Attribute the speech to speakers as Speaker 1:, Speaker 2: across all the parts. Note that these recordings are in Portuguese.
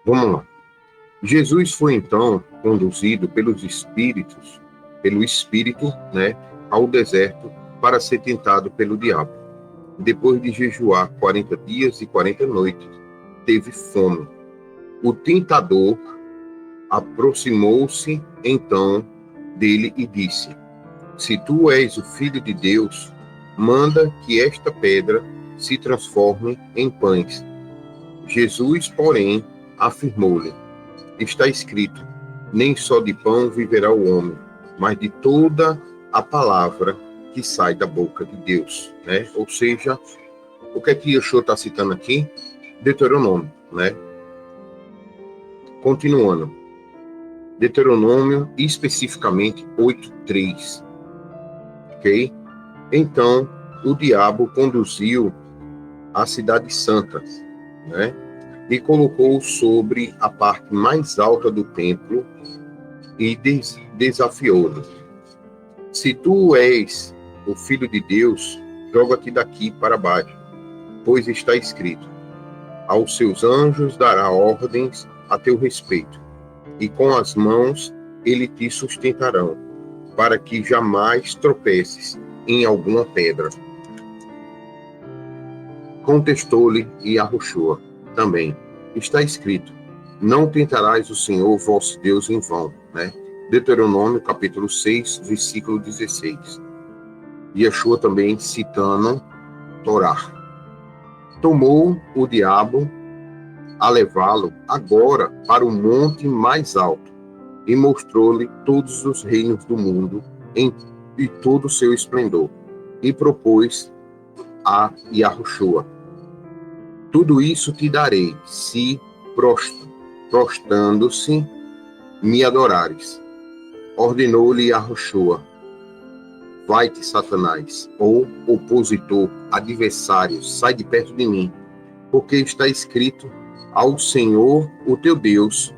Speaker 1: Vamos lá. Jesus foi então conduzido pelo Espírito, né, ao deserto para ser tentado pelo diabo. Depois de jejuar 40 dias e 40 noites, teve fome. O tentador aproximou-se então dele e disse: Se tu és o Filho de Deus, manda que esta pedra se transforme em pães. Jesus, porém, afirmou-lhe: Está escrito: Nem só de pão viverá o homem, mas de toda a palavra que sai da boca de Deus, né? Ou seja, o que é que Yeshua está citando aqui? Deuteronômio, né? Continuando. Deuteronômio, especificamente 8:3, ok? Então, o diabo conduziu a cidade santa, né? E colocou sobre a parte mais alta do templo e desafiou-lhe: Se tu és o Filho de Deus, joga-te daqui para baixo, pois está escrito: Aos seus anjos dará ordens a teu respeito, e com as mãos ele te sustentarão, para que jamais tropeces em alguma pedra. Contestou-lhe Yahushua também: Está escrito: Não tentarás o Senhor vosso Deus em vão, né? Deuteronômio capítulo 6, versículo 16. Yeshua também citando Torá. Tomou o diabo a levá-lo agora para o monte mais alto e mostrou-lhe todos os reinos do mundo e todo o seu esplendor, e propôs a Yahushua: Tudo isso te darei, se prostrando-se me adorares. Ordenou-lhe Yahushua: Vai-te, Satanás, ou opositor, adversário, sai de perto de mim, porque está escrito: Ao Senhor, o teu Deus,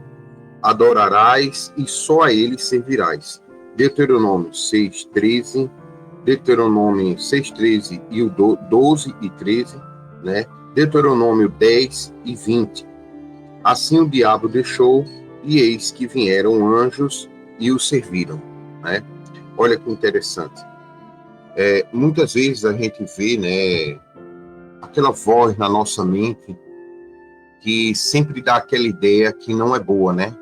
Speaker 1: adorarás e só a ele servirás. Deuteronômio 6:13, Deuteronômio 6:13 e o 12 e 13, né? Deuteronômio 10 e 20. Assim o diabo deixou, e eis que vieram anjos e o serviram, né? Olha que interessante. Muitas vezes a gente vê, né, aquela voz na nossa mente que sempre dá aquela ideia que não é boa, né?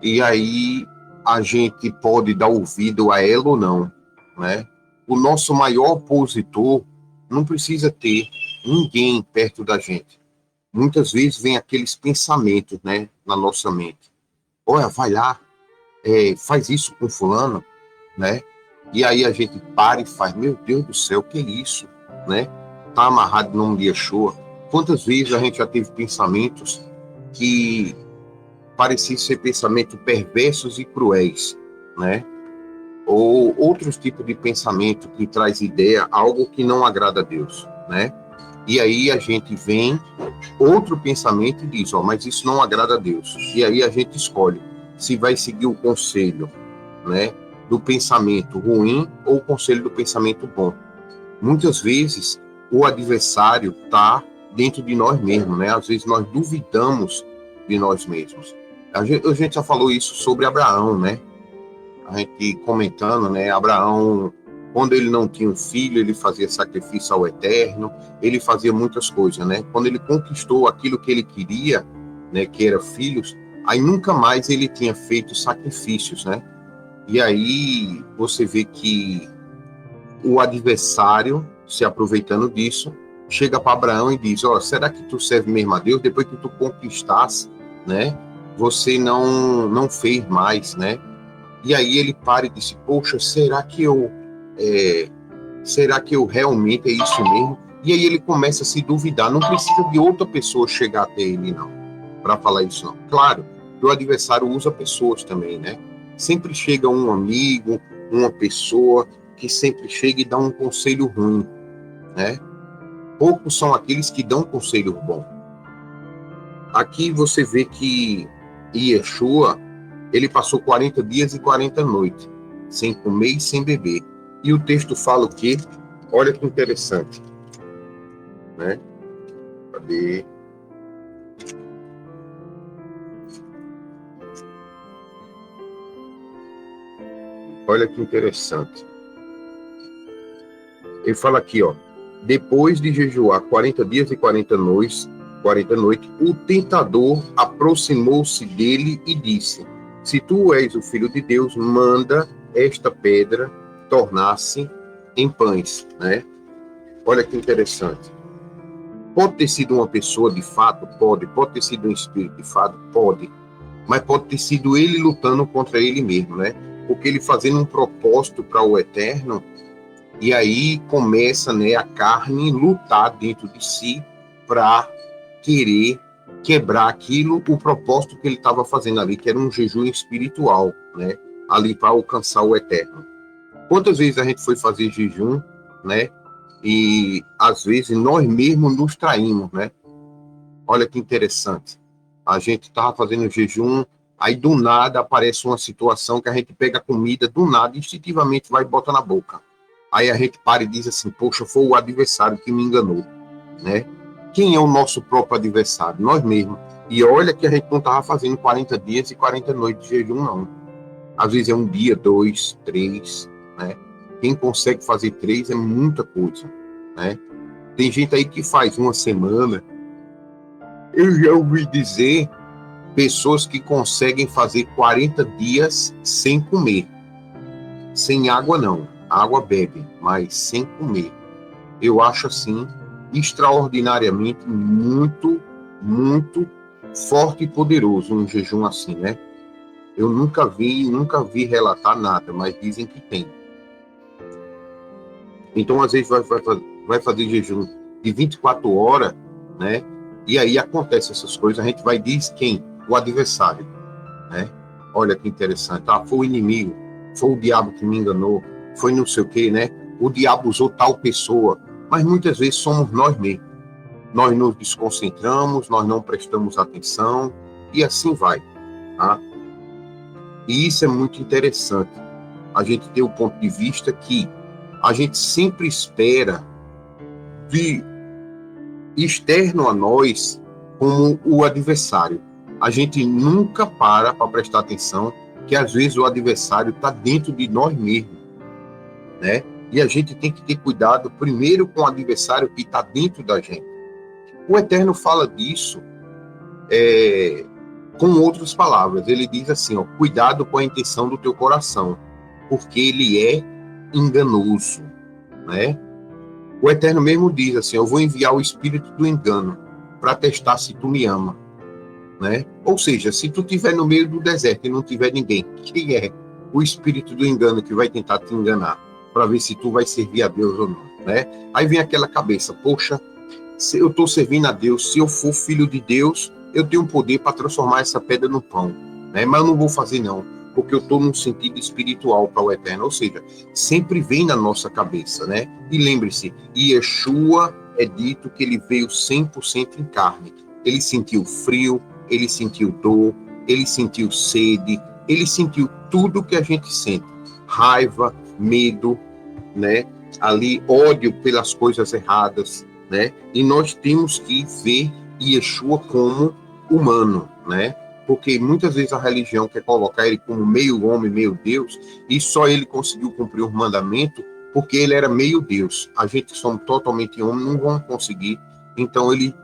Speaker 1: E aí a gente pode dar ouvido a ela ou não, né? O nosso maior opositor não precisa ter ninguém perto da gente. Muitas vezes vem aqueles pensamentos, né, na nossa mente. Olha, vai lá, faz isso com fulano, né? E aí a gente para e faz: Meu Deus do céu, que é isso, né? Tá amarrado em nome de Yeshua. Quantas vezes a gente já teve pensamentos que pareciam ser pensamentos perversos e cruéis, né? Ou outros tipos de pensamento que traz ideia, algo que não agrada a Deus, né? E aí a gente vem, outro pensamento e diz: mas isso não agrada a Deus. E aí a gente escolhe se vai seguir o conselho, né, do pensamento ruim ou o conselho do pensamento bom. Muitas vezes o adversário está dentro de nós mesmos, né? Às vezes nós duvidamos de nós mesmos. A gente já falou isso sobre Abraão, né? A gente comentando, né? Abraão, quando ele não tinha um filho, ele fazia sacrifício ao Eterno, ele fazia muitas coisas, né? Quando ele conquistou aquilo que ele queria, né, que era filhos, aí nunca mais ele tinha feito sacrifícios, né? E aí você vê que o adversário, se aproveitando disso, chega para Abraão e diz: será que tu serve mesmo a Deus? Depois que tu conquistasse, né, você não fez mais, né? E aí ele para e disse: poxa, será que eu realmente é isso mesmo? E aí ele começa a se duvidar. Não precisa de outra pessoa chegar até ele, não, para falar isso, não. Claro que o adversário usa pessoas também, né? Sempre chega um amigo, uma pessoa que sempre chega e dá um conselho ruim, né? Poucos são aqueles que dão conselho bom. Aqui você vê que Yeshua, ele passou 40 dias e 40 noites, sem comer e sem beber. E o texto fala o quê? Olha que interessante, né? Cadê? Olha que interessante. Ele fala aqui, ó, depois de jejuar 40 dias e 40 noites, o tentador aproximou-se dele e disse: se tu és o filho de Deus, manda esta pedra tornar-se em pães, né? Olha que interessante. Pode ter sido uma pessoa de fato? Pode. Pode ter sido um espírito de fato? Pode. Mas pode ter sido ele lutando contra ele mesmo, né? Porque ele fazendo um propósito para o eterno, e aí começa, né, a carne lutar dentro de si para querer quebrar aquilo, o propósito que ele estava fazendo ali, que era um jejum espiritual, né? Ali para alcançar o eterno. Quantas vezes a gente foi fazer jejum, né? E às vezes nós mesmos nos traímos, né? Olha que interessante. A gente estava fazendo jejum, aí do nada aparece uma situação que a gente pega a comida, do nada, instintivamente vai e bota na boca. Aí a gente para e diz assim, poxa, foi o adversário que me enganou, né? Quem é o nosso próprio adversário? Nós mesmos. E olha que a gente não estava fazendo 40 dias e 40 noites de jejum, não. Às vezes é um dia, 2, 3, né? Quem consegue fazer 3 é muita coisa, né? Tem gente aí que faz uma semana. Eu já ouvi dizer pessoas que conseguem fazer 40 dias sem comer. Sem água, não. Água bebe, mas sem comer. Eu acho, assim, extraordinariamente muito, muito forte e poderoso um jejum assim, né? Eu nunca vi relatar nada, mas dizem que tem. Então, às vezes, vai fazer jejum de 24 horas, né? E aí acontece essas coisas, a gente vai diz quem? O adversário, né? Olha que interessante. Ah, foi o inimigo, foi o diabo que me enganou, foi não sei o quê, né? O diabo usou tal pessoa, mas muitas vezes somos nós mesmos. Nós nos desconcentramos, nós não prestamos atenção, e assim vai, tá? E isso é muito interessante. A gente ter o ponto de vista que a gente sempre espera de externo a nós como o adversário. A gente nunca para prestar atenção que às vezes o adversário está dentro de nós mesmos, né? E a gente tem que ter cuidado primeiro com o adversário que está dentro da gente. O Eterno fala disso com outras palavras. Ele diz assim, ó, cuidado com a intenção do teu coração, porque ele é enganoso, né? O Eterno mesmo diz assim, eu vou enviar o espírito do engano para testar se tu me ama, né? Ou seja, se tu estiver no meio do deserto e não tiver ninguém, quem é o espírito do engano que vai tentar te enganar para ver se tu vai servir a Deus ou não, né? Aí vem aquela cabeça, poxa, se eu estou servindo a Deus, se eu for filho de Deus, eu tenho poder para transformar essa pedra no pão, né? Mas eu não vou fazer não, porque eu estou num sentido espiritual para o Eterno, ou seja, sempre vem na nossa cabeça, né? E lembre-se, Yeshua é dito que ele veio 100% em carne. Ele sentiu frio, ele sentiu dor, ele sentiu sede, ele sentiu tudo que a gente sente, raiva, medo, né? Ali ódio pelas coisas erradas, né? E nós temos que ver Yeshua como humano, né? Porque muitas vezes a religião quer colocar ele como meio homem, meio Deus, e só ele conseguiu cumprir o mandamento porque ele era meio Deus. A gente que somos totalmente homem, não vamos conseguir. Então ele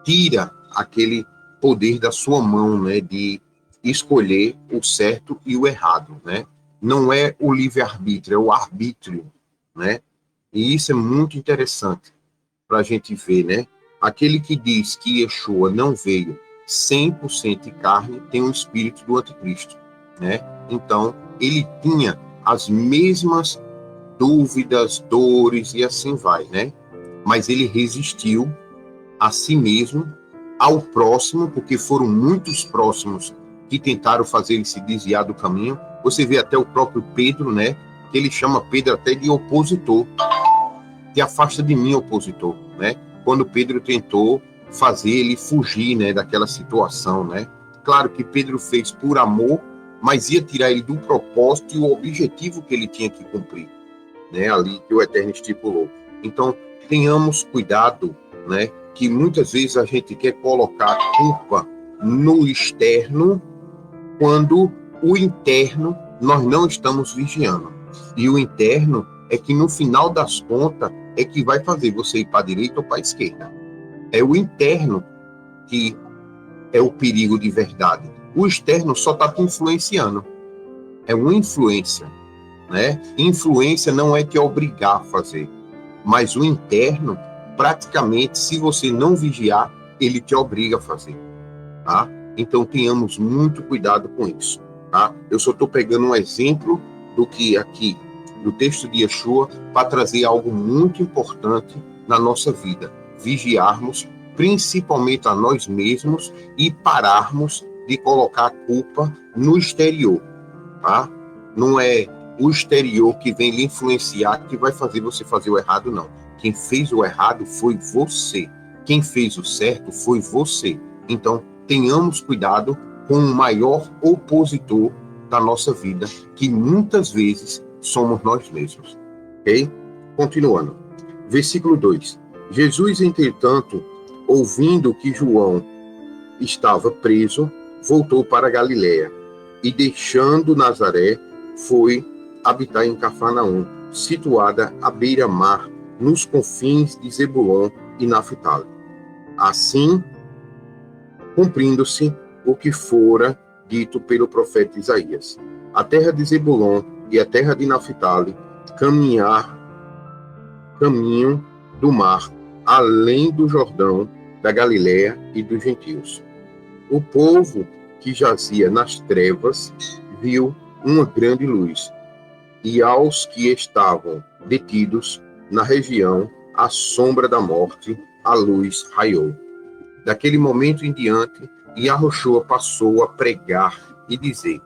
Speaker 1: tira aquele poder da sua mão, né, de escolher o certo e o errado, né? Não é o livre-arbítrio, é o arbítrio, né? E isso é muito interessante para a gente ver, né? Aquele que diz que Yeshua não veio 100% em carne tem um espírito do anticristo, né? Então, ele tinha as mesmas dúvidas, dores e assim vai, né? Mas ele resistiu a si mesmo, ao próximo, porque foram muitos próximos que tentaram fazer ele se desviar do caminho. Você vê até o próprio Pedro, né? Que ele chama Pedro até de opositor. Te afasta de mim, opositor, né? Quando Pedro tentou fazer ele fugir, né, daquela situação, né? Claro que Pedro fez por amor, mas ia tirar ele do propósito e o objetivo que ele tinha que cumprir, né? Ali que o Eterno estipulou. Então, tenhamos cuidado, né? Que muitas vezes a gente quer colocar a culpa no externo, quando o interno nós não estamos vigiando. E o interno é que, no final das contas, é que vai fazer você ir para a direita ou para a esquerda. É o interno que é o perigo de verdade. O externo só está te influenciando. É uma influência, né? Influência não é te obrigar a fazer. Mas o interno, praticamente, se você não vigiar, ele te obriga a fazer, tá? Então, tenhamos muito cuidado com isso, tá? Eu só estou pegando um exemplo do que aqui, do texto de Yeshua, para trazer algo muito importante na nossa vida. Vigiarmos, principalmente a nós mesmos, e pararmos de colocar a culpa no exterior, tá? Não é o exterior que vem lhe influenciar que vai fazer você fazer o errado, não. Quem fez o errado foi você. Quem fez o certo foi você. Então, tenhamos cuidado com o maior opositor da nossa vida, que muitas vezes somos nós mesmos. Ok? Continuando. Versículo 2. Jesus, entretanto, ouvindo que João estava preso, voltou para Galiléia e, deixando Nazaré, foi habitar em Cafarnaum, situada à beira-mar, nos confins de Zebulon e Naftali. Assim, cumprindo-se o que fora dito pelo profeta Isaías: a terra de Zebulon e a terra de Naftali caminho do mar, além do Jordão, da Galiléia e dos gentios. O povo que jazia nas trevas viu uma grande luz, e aos que estavam detidos na região, à sombra da morte, a luz raiou. Daquele momento em diante, Yahushua passou a pregar e dizer: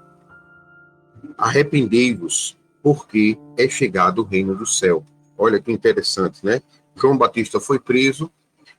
Speaker 1: arrependei-vos, porque é chegado o reino do céu. Olha que interessante, né? João Batista foi preso,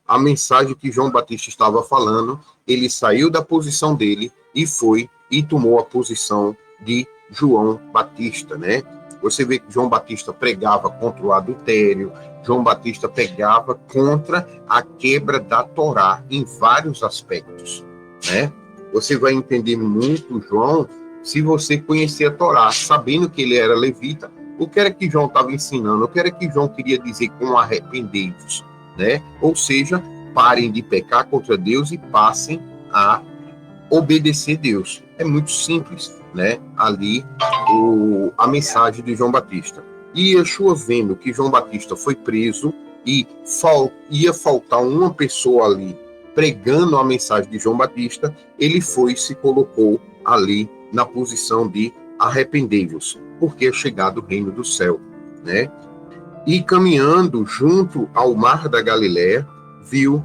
Speaker 1: a mensagem que João Batista estava falando, ele saiu da posição dele e foi e tomou a posição de João Batista, né? Você vê que João Batista pregava contra o adultério, João Batista pregava contra a quebra da Torá em vários aspectos, né? Você vai entender muito João se você conhecer a Torá, sabendo que ele era levita. O que era que João estava ensinando? O que era que João queria dizer com arrependei-vos, né? Ou seja, parem de pecar contra Deus e passem a obedecer Deus. É muito simples, né? Ali a mensagem de João Batista. E Yeshua, vendo que João Batista foi preso e ia faltar uma pessoa ali pregando a mensagem de João Batista, ele foi e se colocou ali na posição de arrependei-vos, porque é chegado o reino do céu, né? E caminhando junto ao mar da Galiléia, viu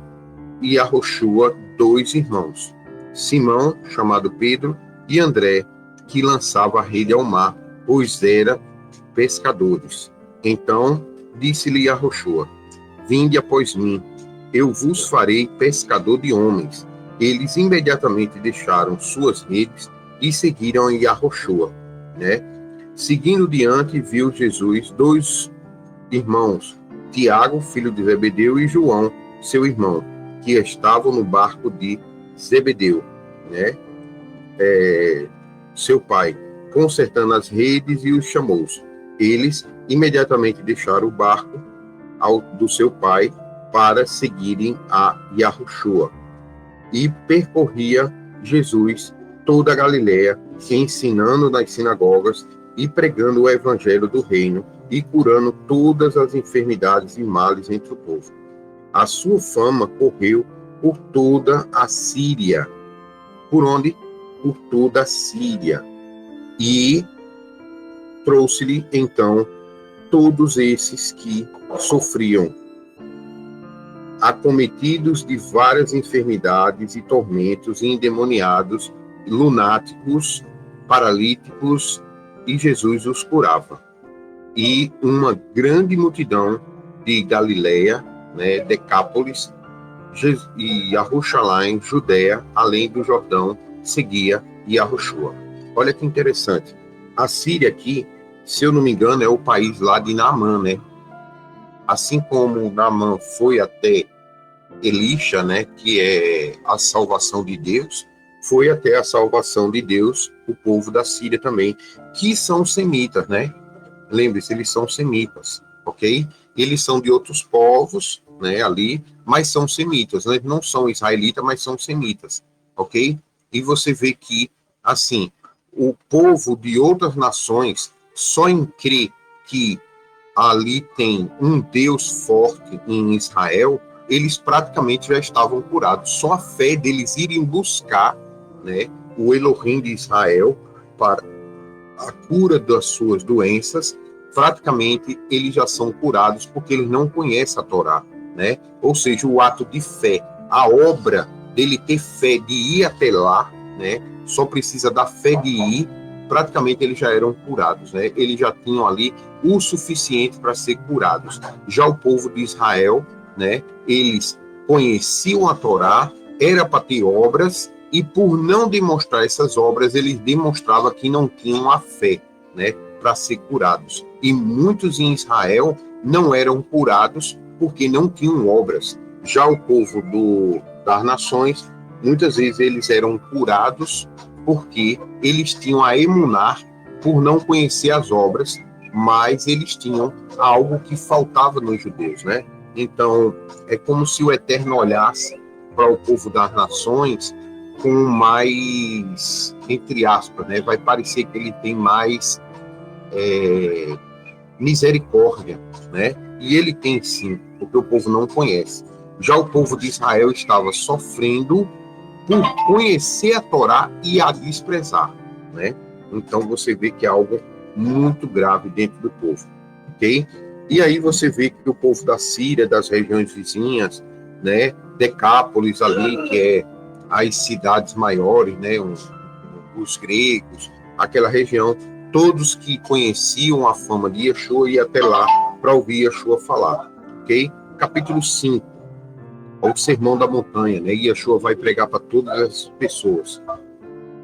Speaker 1: Yahushua dois irmãos, Simão, chamado Pedro, e André, que lançava a rede ao mar, pois eram pescadores. Então disse-lhe Yahushua: vinde após mim, eu vos farei pescador de homens. Eles imediatamente deixaram suas redes e seguiram a Yahushua, né? Seguindo diante, viu Jesus dois irmãos, Tiago, filho de Zebedeu, e João, seu irmão, que estavam no barco de Zebedeu, né? Seu pai, consertando as redes, e os chamou. Eles imediatamente deixaram o barco do seu pai para seguirem a Yahushua. E percorria Jesus toda a Galiléia, ensinando nas sinagogas e pregando o evangelho do reino e curando todas as enfermidades e males entre o povo. A sua fama correu por toda a Síria. Por onde? Por toda a Síria. E trouxe-lhe, então, todos esses que sofriam, acometidos de várias enfermidades e tormentos, e endemoniados, lunáticos, paralíticos, e Jesus os curava. E uma grande multidão de Galiléia, né, Decápolis, e Jerusalém, Judéia, além do Jordão, seguia Yahushua. Olha que interessante. A Síria aqui, se eu não me engano, é o país lá de Naamã, né? Assim como Naamã foi até Elisha, né, que é a salvação de Deus, foi até a salvação de Deus o povo da Síria também, que são semitas, né? Lembre-se, eles são semitas, ok? Eles são de outros povos, né, ali, mas são semitas, né? Não são israelitas, mas são semitas, ok? E você vê que, assim, o povo de outras nações só em crer que ali tem um Deus forte em Israel, eles praticamente já estavam curados. Só a fé deles irem buscar, né, o Elohim de Israel para a cura das suas doenças, praticamente eles já são curados porque eles não conhecem a Torá, né? Ou seja, o ato de fé, a obra dele ter fé de ir até lá, né? Só precisa da fé de ir, praticamente eles já eram curados, né? Eles já tinham ali o suficiente para ser curados. Já o povo de Israel, né? Eles conheciam a Torá, era para ter obras, e por não demonstrar essas obras, eles demonstravam que não tinham a fé, né, para ser curados. E muitos em Israel não eram curados porque não tinham obras. Já o povo das nações, muitas vezes eles eram curados porque eles tinham a emunar por não conhecer as obras, mas eles tinham algo que faltava nos judeus, né? Então, é como se o Eterno olhasse para o povo das nações com mais, entre aspas, né? Vai parecer que ele tem mais misericórdia, né? E ele tem sim, porque o povo não conhece. Já o povo de Israel estava sofrendo por conhecer a Torá e a desprezar, né? Então você vê que é algo muito grave dentro do povo, ok? E aí você vê que o povo da Síria, das regiões vizinhas, né? Decápolis ali, que é as cidades maiores, né? Os gregos, aquela região, todos que conheciam a fama de Yeshua iam até lá para ouvir Yeshua falar, ok? Capítulo 5, o Sermão da Montanha, né? Yeshua vai pregar para todas as pessoas.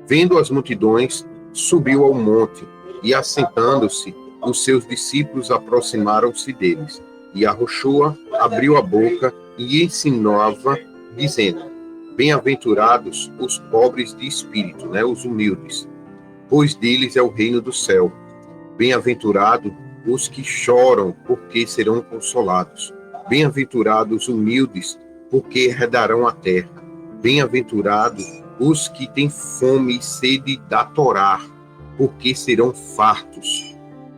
Speaker 1: Vendo as multidões, subiu ao monte e, assentando-se, os seus discípulos aproximaram-se deles. E Yeshua abriu a boca e ensinava, dizendo: Bem-aventurados os pobres de espírito, né? Os humildes, pois deles é o reino do céu. Bem-aventurados os que choram, porque serão consolados. Bem-aventurados os humildes, porque herdarão a terra. Bem-aventurados os que têm fome e sede da Torá, porque serão fartos.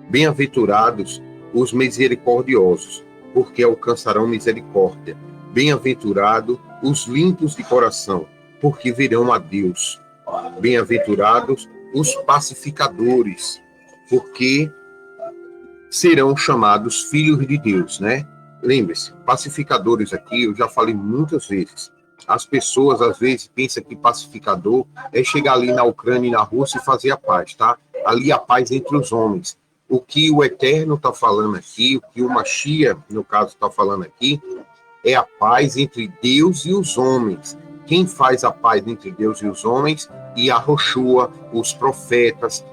Speaker 1: Bem-aventurados os misericordiosos, porque alcançarão misericórdia. Bem-aventurados os limpos de coração, porque verão a Deus. Bem-aventurados os pacificadores, porque serão chamados filhos de Deus, né? Lembre-se, pacificadores aqui, eu já falei muitas vezes. As pessoas, às vezes, pensam que pacificador é chegar ali na Ucrânia e na Rússia e fazer a paz, tá? Ali a paz entre os homens. O que o Eterno está falando aqui, o que o Mashiach, no caso, está falando aqui, é a paz entre Deus e os homens. Quem faz a paz entre Deus e os homens? E a Yeshua, os profetas,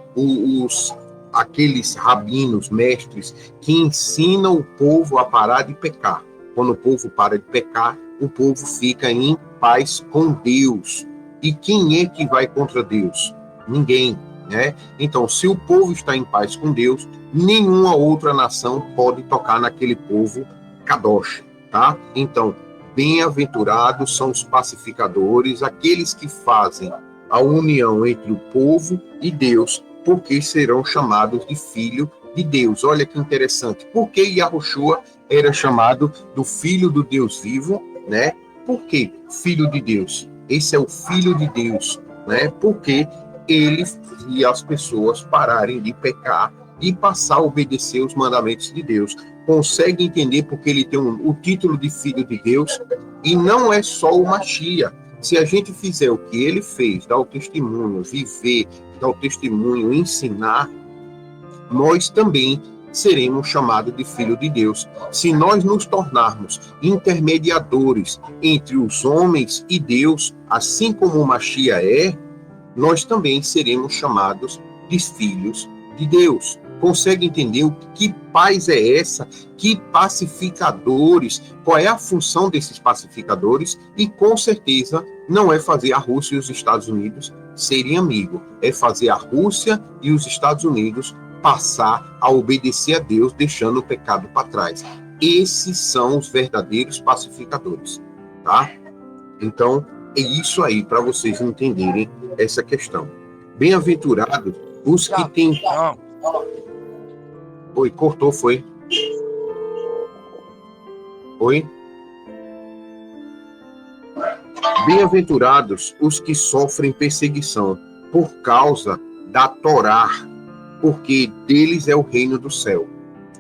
Speaker 1: aqueles rabinos, mestres, que ensinam o povo a parar de pecar. Quando o povo para de pecar, o povo fica em paz com Deus. E quem é que vai contra Deus? Ninguém, né? Então, se o povo está em paz com Deus, nenhuma outra nação pode tocar naquele povo kadosh, tá? Então, bem-aventurados são os pacificadores, aqueles que fazem a união entre o povo e Deus, porque serão chamados de filho de Deus. Olha que interessante. Por que Yahushua era chamado do filho do Deus vivo, né? Por que filho de Deus? Esse é o filho de Deus, né? Porque ele fazia as pessoas pararem de pecar e passar a obedecer os mandamentos de Deus. Consegue entender porque ele tem o título de filho de Deus? E não é só o Mashiach. Se a gente fizer o que ele fez, dar o testemunho, viver, dar o testemunho, ensinar, nós também seremos chamados de filho de Deus. Se nós nos tornarmos intermediadores entre os homens e Deus, assim como o Mashiach é, nós também seremos chamados de filhos de Deus. Consegue entender que paz é essa? Que pacificadores? Qual é a função desses pacificadores? E com certeza não é fazer a Rússia e os Estados Unidos serem amigos. É fazer a Rússia e os Estados Unidos passar a obedecer a Deus, deixando o pecado para trás. Esses são os verdadeiros pacificadores, tá? Então, é isso aí, para vocês entenderem essa questão. Bem-aventurados os que têm... Oi, cortou, foi? Oi? Bem-aventurados os que sofrem perseguição por causa da Torá, porque deles é o reino do céu.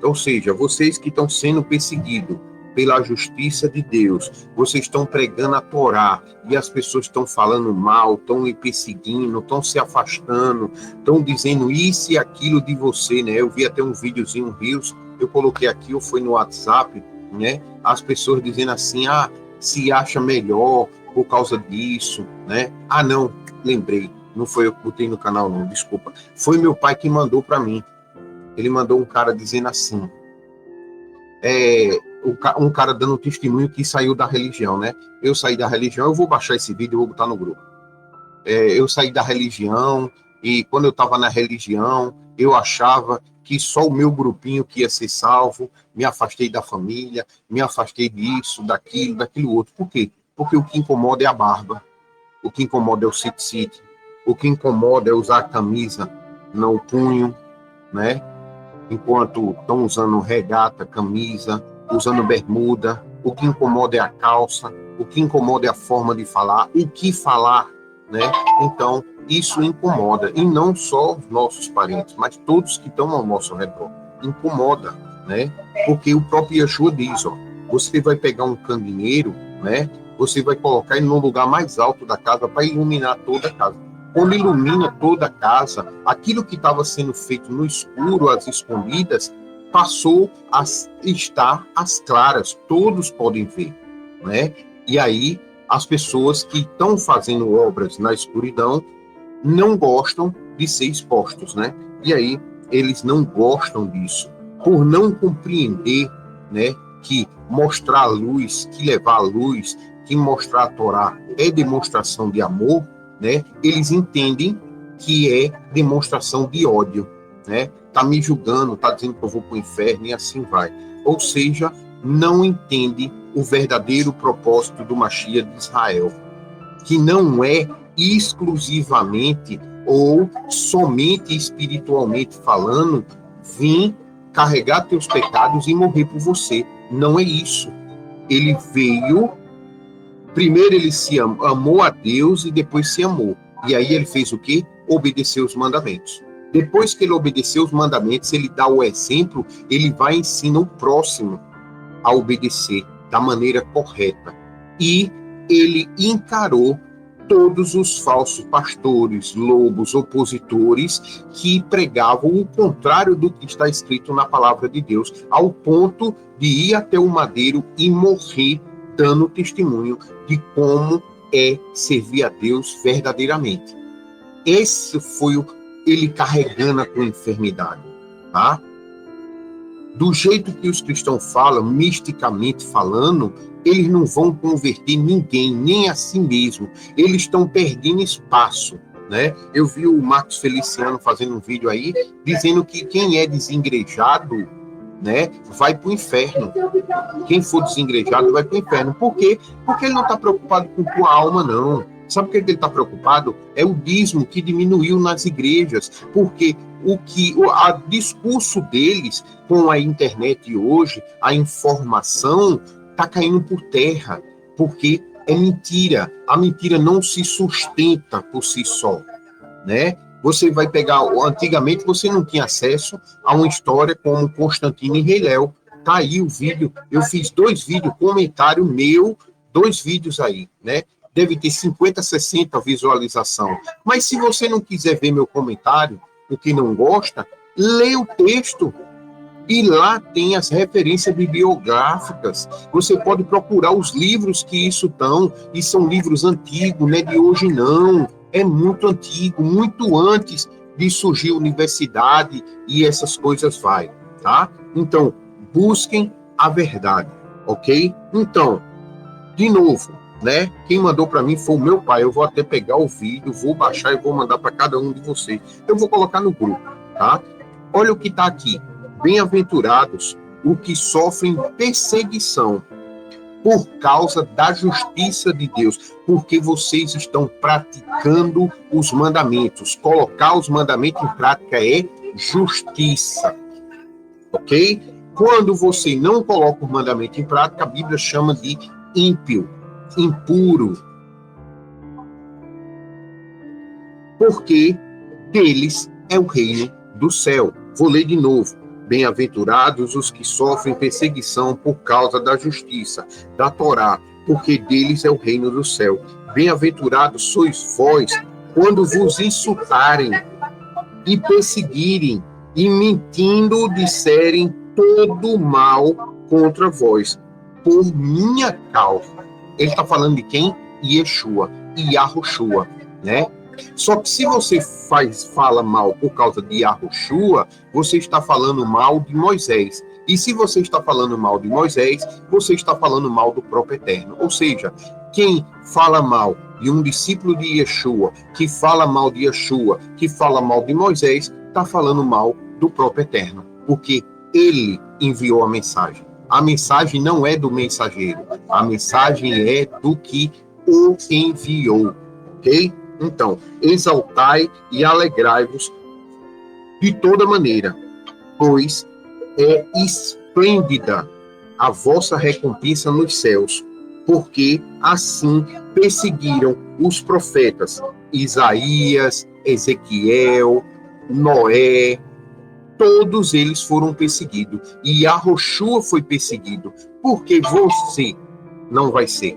Speaker 1: Ou seja, vocês que estão sendo perseguidos pela justiça de Deus, vocês estão pregando a Torá e as pessoas estão falando mal, estão lhe perseguindo, estão se afastando, estão dizendo isso e aquilo de você, né? Eu vi até um videozinho, um Reels, eu coloquei aqui, ou foi no WhatsApp, né? As pessoas dizendo assim, se acha melhor por causa disso, né? Não, lembrei, não foi eu que botei no canal não, desculpa. Foi meu pai que mandou para mim. Ele mandou um cara dizendo assim, um cara dando testemunho que saiu da religião, né? Eu saí da religião, eu vou baixar esse vídeo e vou botar no grupo. Eu saí da religião, e quando eu estava na religião, eu achava que só o meu grupinho que ia ser salvo, me afastei da família, me afastei disso, daquilo outro. Por quê? Porque o que incomoda é a barba, o que incomoda é o sit-sit, o que incomoda é usar a camisa no punho, né? Enquanto estão usando regata, camisa, usando bermuda, o que incomoda é a calça, o que incomoda é a forma de falar, o que falar, né? Então, isso incomoda, e não só os nossos parentes, mas todos que estão ao nosso redor. Incomoda, né? Porque o próprio Yeshua diz, você vai pegar um candeeiro, né? Você vai colocar ele no lugar mais alto da casa para iluminar toda a casa. Quando ilumina toda a casa, aquilo que estava sendo feito no escuro, às escondidas, passou a estar às claras, todos podem ver, né? E aí, as pessoas que estão fazendo obras na escuridão não gostam de ser expostos, né? E aí, eles não gostam disso, por não compreender, né, que mostrar a luz, que levar a luz, que mostrar a Torá é demonstração de amor, né? Eles entendem que é demonstração de ódio, né? Tá me julgando, tá dizendo que eu vou para o inferno e assim vai. Ou seja, não entende o verdadeiro propósito do Mashiach de Israel, que não é exclusivamente ou somente espiritualmente falando, vir carregar teus pecados e morrer por você. Não é isso. Ele veio, primeiro ele se amou a Deus e depois se amou. E aí ele fez o quê? Obedeceu os mandamentos. Depois que ele obedeceu os mandamentos, ele dá o exemplo, ele vai ensinar o próximo a obedecer da maneira correta. E ele encarou todos os falsos pastores, lobos, opositores que pregavam o contrário do que está escrito na palavra de Deus, ao ponto de ir até o madeiro e morrer dando testemunho de como é servir a Deus verdadeiramente. Esse foi ele carregando a tua enfermidade, tá? Do jeito que os cristãos falam, misticamente falando, eles não vão converter ninguém, nem a si mesmo. Eles estão perdendo espaço, né? Eu vi o Marcos Feliciano fazendo um vídeo aí, dizendo que quem é desengrejado, né, vai para o inferno. Quem for desengrejado vai para o inferno. Por quê? Porque ele não está preocupado com tua alma, não. Sabe o que ele está preocupado? É o dízimo que diminuiu nas igrejas, porque o discurso deles com a internet hoje, a informação está caindo por terra, porque é mentira. A mentira não se sustenta por si só, né? Você vai pegar, antigamente você não tinha acesso a uma história como Constantino e Rei Léo. Tá aí o vídeo, eu fiz 2 vídeos, comentário meu, 2 vídeos aí, né? Deve ter 50, 60 visualização. Mas se você não quiser ver meu comentário, porque não gosta, lê o texto. E lá tem as referências bibliográficas. Você pode procurar os livros que isso estão, e são livros antigos, não é de hoje não. É muito antigo, muito antes de surgir a universidade e essas coisas vai, tá? Então, busquem a verdade, ok? Então, de novo, né? Quem mandou para mim foi o meu pai. Eu vou até pegar o vídeo, vou baixar e vou mandar para cada um de vocês. Eu vou colocar no grupo, tá? Olha o que está aqui. Bem-aventurados os que sofrem perseguição por causa da justiça de Deus, porque vocês estão praticando os mandamentos. Colocar os mandamentos em prática é justiça, ok? Quando você não coloca o mandamento em prática, a Bíblia chama de ímpio, impuro, porque deles é o reino do céu. Vou ler de novo. Bem-aventurados os que sofrem perseguição por causa da justiça, da Torá, porque deles é o reino do céu. Bem-aventurados sois vós, quando vos insultarem e perseguirem, e mentindo disserem todo mal contra vós, por minha causa. Ele está falando de quem? Yeshua, Yahushua, né? Só que se você fala mal por causa de Yahushua, você está falando mal de Moisés. E se você está falando mal de Moisés, você está falando mal do próprio Eterno. Ou seja, quem fala mal de um discípulo de Yeshua, que fala mal de Yeshua, que fala mal de Moisés, está falando mal do próprio Eterno. Porque ele enviou a mensagem. A mensagem não é do mensageiro. A mensagem é do que o enviou. Ok? Então, exaltai e alegrai-vos de toda maneira, pois é esplêndida a vossa recompensa nos céus, porque assim perseguiram os profetas Isaías, Ezequiel, Noé, todos eles foram perseguidos. E Yahushua foi perseguido, porque você não vai ser,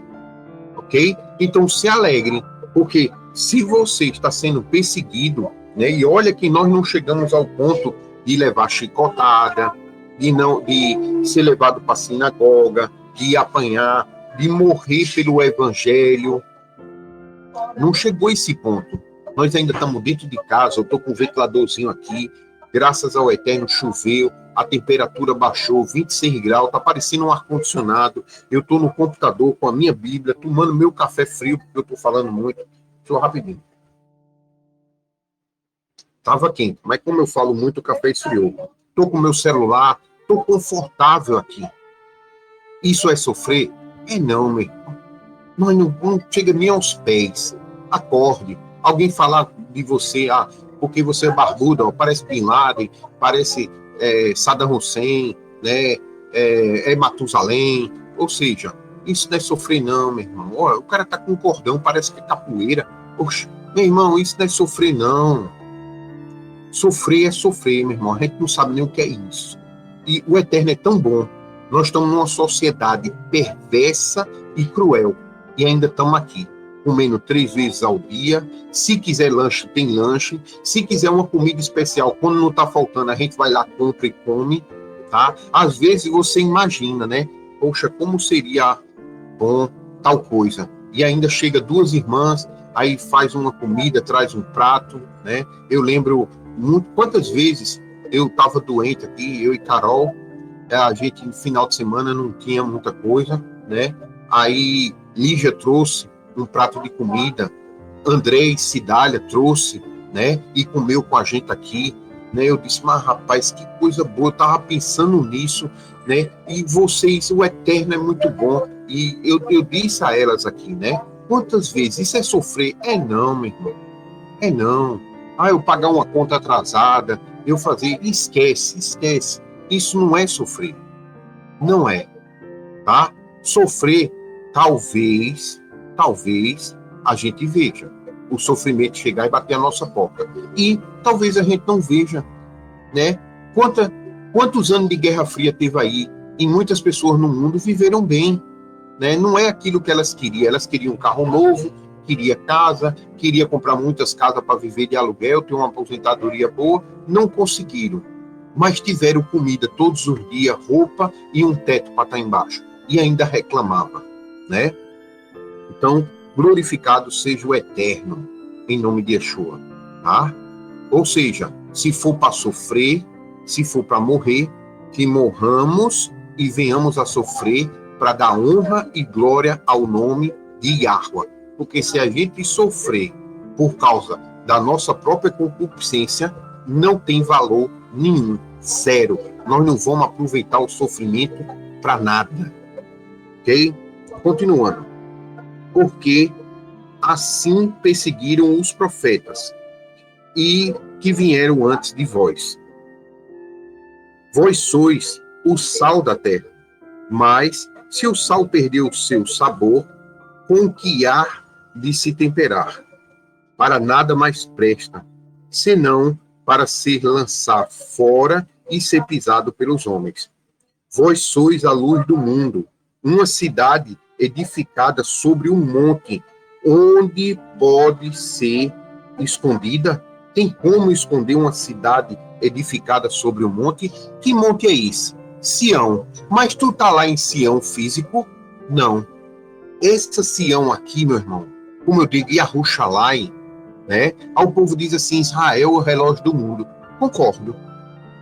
Speaker 1: ok? Então se alegre, porque se você está sendo perseguido, né, e olha que nós não chegamos ao ponto de levar chicotada, de ser levado para a sinagoga, de apanhar, de morrer pelo evangelho. Não chegou a esse ponto. Nós ainda estamos dentro de casa, eu estou com um ventiladorzinho aqui, graças ao Eterno choveu, a temperatura baixou, 26 graus, está parecendo um ar-condicionado, eu estou no computador com a minha Bíblia, tomando meu café frio, porque eu estou falando muito. Deixa eu rapidinho. Estava quente, mas como eu falo muito, o café esfriou. Estou com meu celular, estou confortável aqui. Isso é sofrer? É não, meu irmão. Não chega nem aos pés. Acorde. Alguém falar de você, porque você é barbudo, parece Bin Laden, parece Saddam Hussein, né? É Matusalém. Ou seja, isso não é sofrer não, meu irmão. Olha, o cara tá com um cordão, parece que é capoeira. Oxe, meu irmão, isso não é sofrer não. Sofrer é sofrer, meu irmão. A gente não sabe nem o que é isso. E o Eterno é tão bom. Nós estamos numa sociedade perversa e cruel. E ainda estamos aqui, comendo 3 vezes ao dia. Se quiser lanche, tem lanche. Se quiser uma comida especial, quando não está faltando, a gente vai lá, compra e come. Tá? Às vezes você imagina, né? Poxa, como seria bom tal coisa. E ainda chega 2 irmãs, aí faz uma comida, traz um prato, né? Eu lembro quantas vezes eu estava doente aqui, eu e Carol, a gente no final de semana não tinha muita coisa, né? Aí Lígia trouxe um prato de comida, André e Cidália trouxe, né? E comeu com a gente aqui, né? Eu disse, mas rapaz, que coisa boa, eu tava pensando nisso, né? E vocês, o Eterno é muito bom. E eu disse a elas aqui, né? Quantas vezes isso é sofrer? É não, meu irmão. É não. Eu pagar uma conta atrasada, eu fazer, esquece. Isso não é sofrer. Não é, tá? Sofrer, talvez a gente veja o sofrimento chegar e bater a nossa porta. E talvez a gente não veja, né? Quantos anos de Guerra Fria teve aí? E muitas pessoas no mundo viveram bem, né? Não é aquilo que elas queriam um carro novo, queria casa, queria comprar muitas casas para viver de aluguel, ter uma aposentadoria boa, não conseguiram, mas tiveram comida todos os dias, roupa e um teto para estar embaixo, e ainda reclamava, né? Então, glorificado seja o Eterno, em nome de Yeshua, tá? Ou seja, se for para sofrer, se for para morrer, que morramos e venhamos a sofrer para dar honra e glória ao nome de Yahweh. Porque se a gente sofrer por causa da nossa própria concupiscência, não tem valor Nenhum. Zero. Nós não vamos aproveitar o sofrimento para nada. Ok? Continuando. Porque assim perseguiram os profetas e que vieram antes de vós. Vós sois o sal da terra, mas se o sal perdeu o seu sabor, com que há de se temperar? Para nada mais presta, senão para ser lançado fora e ser pisado pelos homens. Vós sois a luz do mundo, uma cidade edificada sobre um monte, onde pode ser escondida? Tem como esconder uma cidade edificada sobre um monte? Que monte é esse? Sião. Mas tu tá lá em Sião físico? Não. Essa Sião aqui, meu irmão, como eu digo, Yahushalaim, né? O povo diz assim, Israel é o relógio do mundo. Concordo.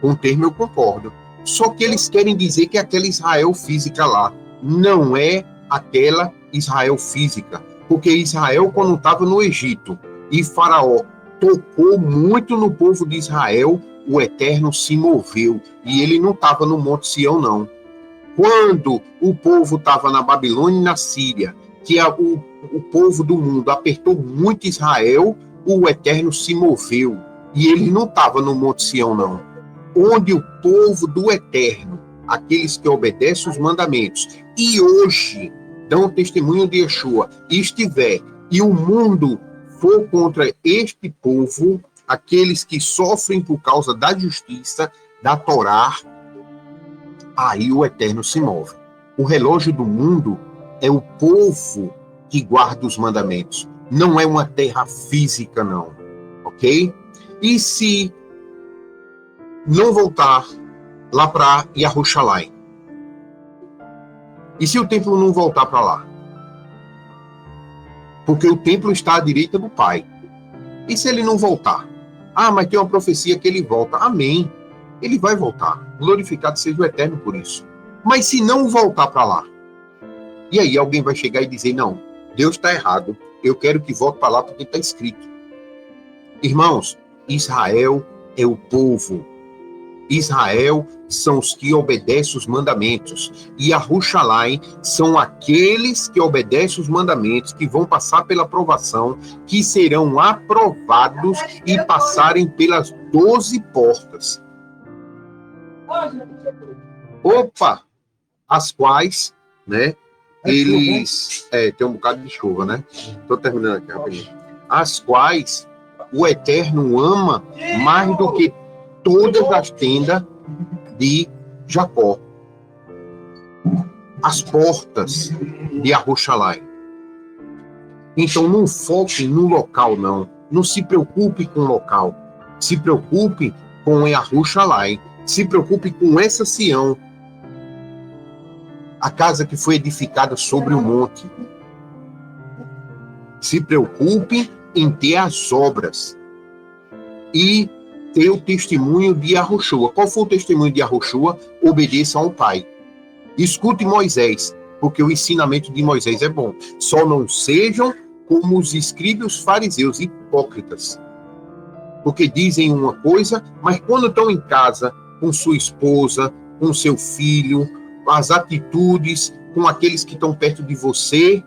Speaker 1: Com o termo eu concordo. Só que eles querem dizer que aquela Israel física lá não é aquela Israel física. Porque Israel, quando estava no Egito, e Faraó tocou muito no povo de Israel, o Eterno se moveu. E ele não estava no Monte Sião, não. Quando o povo estava na Babilônia e na Síria, que o povo do mundo apertou muito Israel, o Eterno se moveu. E ele não estava no Monte Sião, não. Onde o povo do Eterno, aqueles que obedecem os mandamentos, e hoje dão testemunho de Yeshua, estiver, e o mundo for contra este povo, aqueles que sofrem por causa da justiça, da Torá, aí o Eterno se move. O relógio do mundo é o povo que guarda os mandamentos. Não é uma terra física, não. Ok? E se não voltar lá para Yahushalaim? E se o templo não voltar para lá? Porque o templo está à direita do Pai. E se ele não voltar? Ah, mas tem uma profecia que ele volta. Amém. Ele vai voltar. Glorificado seja o Eterno por isso. Mas se não voltar para lá? E aí alguém vai chegar e dizer, não, Deus está errado. Eu quero que volte para lá porque está escrito. Irmãos, Israel é o povo. Israel são os que obedecem os mandamentos. E Yahushalaim são aqueles que obedecem os mandamentos, que vão passar pela aprovação, que serão aprovados e passarem pelas 12 portas. Opa! As quais, né, eles... tem um bocado de chuva, né? Estou terminando aqui rapidinho. As quais o Eterno ama mais do que todas as tendas de Jacó. As portas de Yahushalaim. Então não foque no local, não. Não se preocupe com o local. Se preocupe com Yahushalaim. Se preocupe com essa Sião. A casa que foi edificada sobre o monte. Se preocupe em ter as obras. E ter o testemunho de Yahushua. Qual foi o testemunho de Yahushua? Obedeça ao Pai. Escute Moisés, porque o ensinamento de Moisés é bom. Só não sejam como os escribas e os fariseus hipócritas. Porque dizem uma coisa, mas quando estão em casa, com sua esposa, com seu filho, as atitudes, com aqueles que estão perto de você,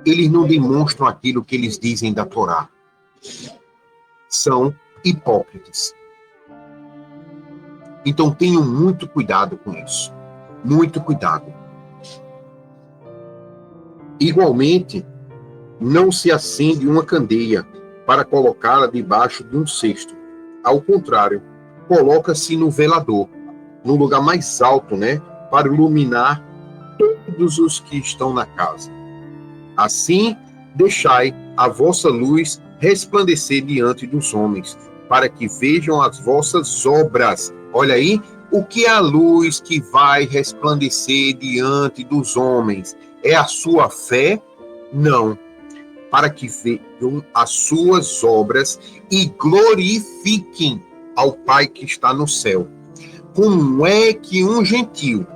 Speaker 1: eles não demonstram aquilo que eles dizem da Torá. São hipócritas. Então tenham muito cuidado com isso. Muito cuidado. Igualmente, não se acende uma candeia para colocá-la debaixo de um cesto. Ao contrário, coloca-se no velador, no lugar mais alto, né, para iluminar todos os que estão na casa. Assim, deixai a vossa luz resplandecer diante dos homens, para que vejam as vossas obras. Olha aí, o que é a luz que vai resplandecer diante dos homens? É a sua fé? Não. Para que vejam as suas obras e glorifiquem ao Pai que está no céu. Como é que um gentio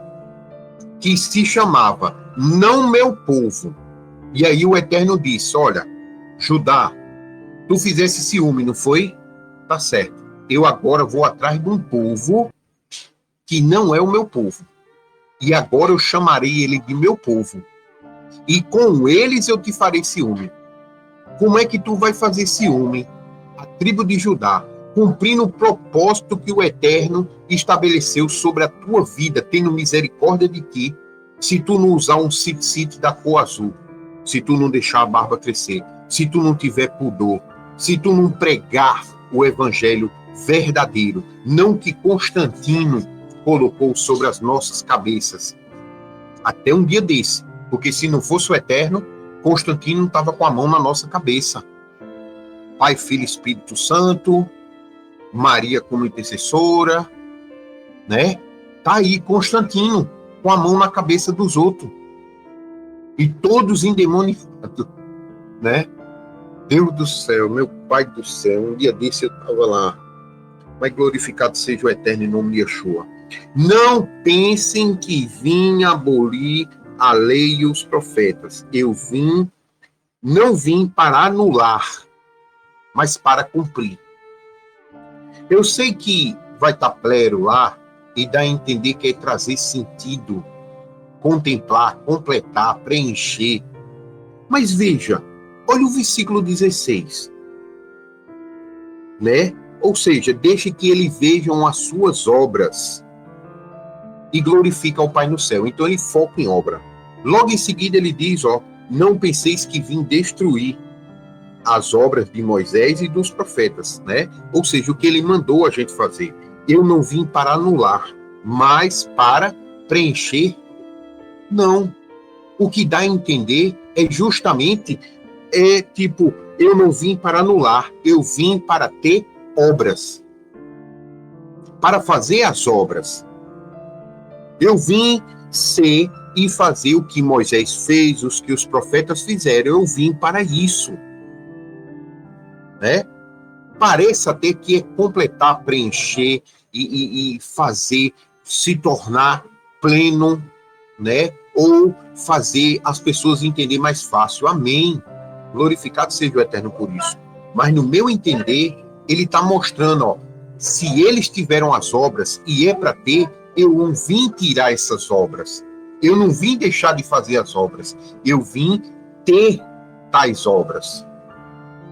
Speaker 1: que se chamava não meu povo, e aí o Eterno disse, olha, Judá, tu fizesse ciúme, não foi? Tá certo. eu agora vou atrás de um povo que não é o meu povo. E agora eu chamarei ele de meu povo. E com eles eu te farei ciúme. Como é que tu vai fazer ciúme a tribo de Judá, cumprindo o propósito que o Eterno estabeleceu sobre a tua vida, tendo misericórdia de ti, se tu não usar um tzitzit da cor azul, se tu não deixar a barba crescer, se tu não tiver pudor, se tu não pregar o evangelho verdadeiro, não que Constantino colocou sobre as nossas cabeças, até um dia desse, porque se não fosse o Eterno, Constantino estava com a mão na nossa cabeça. Pai, Filho e Espírito Santo, Maria como intercessora, né? Tá aí Constantino com a mão na cabeça dos outros. E todos endemoniados, né? Deus do céu, meu Pai do céu, um dia desse eu estava lá. Mas glorificado seja o Eterno em nome de Yeshua. Não pensem que vim abolir a lei e os profetas. Não vim para anular, mas para cumprir. Eu sei que vai estar plero lá e dá a entender que é trazer sentido, contemplar, completar, preencher. Mas veja, olha o versículo 16, né? Ou seja, deixe que eles vejam as suas obras e glorifica ao Pai no céu. Então ele foca em obra. Logo em seguida ele diz, não penseis que vim destruir as obras de Moisés e dos profetas, né? Ou seja, o que ele mandou a gente fazer. Eu não vim para anular, mas para preencher. Não. O que dá a entender é justamente, eu não vim para anular, eu vim para ter obras. Para fazer as obras. Eu vim ser e fazer o que Moisés fez, os que os profetas fizeram. Eu vim para isso. Né? Pareça até que é completar, preencher e fazer, se tornar pleno, né? Ou fazer as pessoas entenderem mais fácil. Amém. Glorificado seja o Eterno por isso. Mas no meu entender, ele está mostrando, se eles tiveram as obras e é para ter, eu não vim tirar essas obras. Eu não vim deixar de fazer as obras. Eu vim ter tais obras.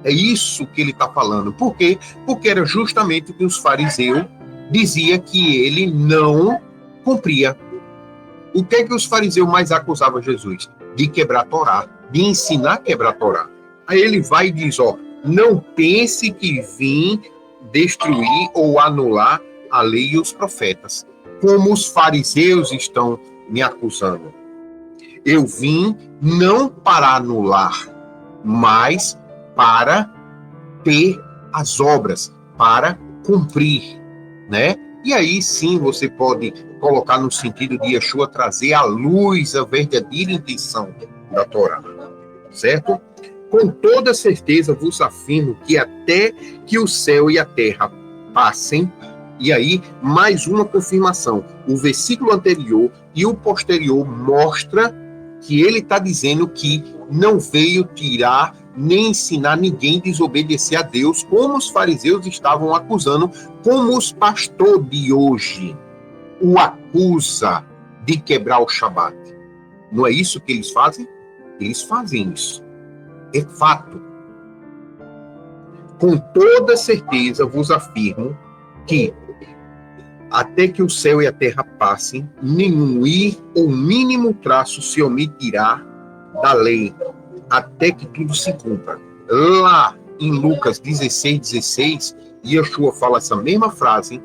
Speaker 1: É isso que ele está falando. Por quê? Porque era justamente o que os fariseus diziam que ele não cumpria. O que é que os fariseus mais acusavam Jesus? De quebrar a Torá, de ensinar a quebrar a Torá. Aí ele vai e diz, não pense que vim destruir ou anular a lei e os profetas, como os fariseus estão me acusando. Eu vim não para anular, mas para ter as obras, para cumprir, né? E aí sim você pode colocar no sentido de Yeshua trazer à luz a verdadeira intenção da Torá, certo? Com toda certeza vos afirmo que até que o céu e a terra passem, e aí mais uma confirmação, o versículo anterior e o posterior mostra que ele está dizendo que não veio tirar nem ensinar ninguém a desobedecer a Deus, como os fariseus estavam acusando, como os pastores de hoje o acusa de quebrar o Shabat. Não é isso que eles fazem? Eles fazem isso. É fato. Com toda certeza vos afirmo que até que o céu e a terra passem, nenhum i ou mínimo traço se omitirá da lei, até que tudo se cumpra. Lá em Lucas 16, Yeshua fala essa mesma frase,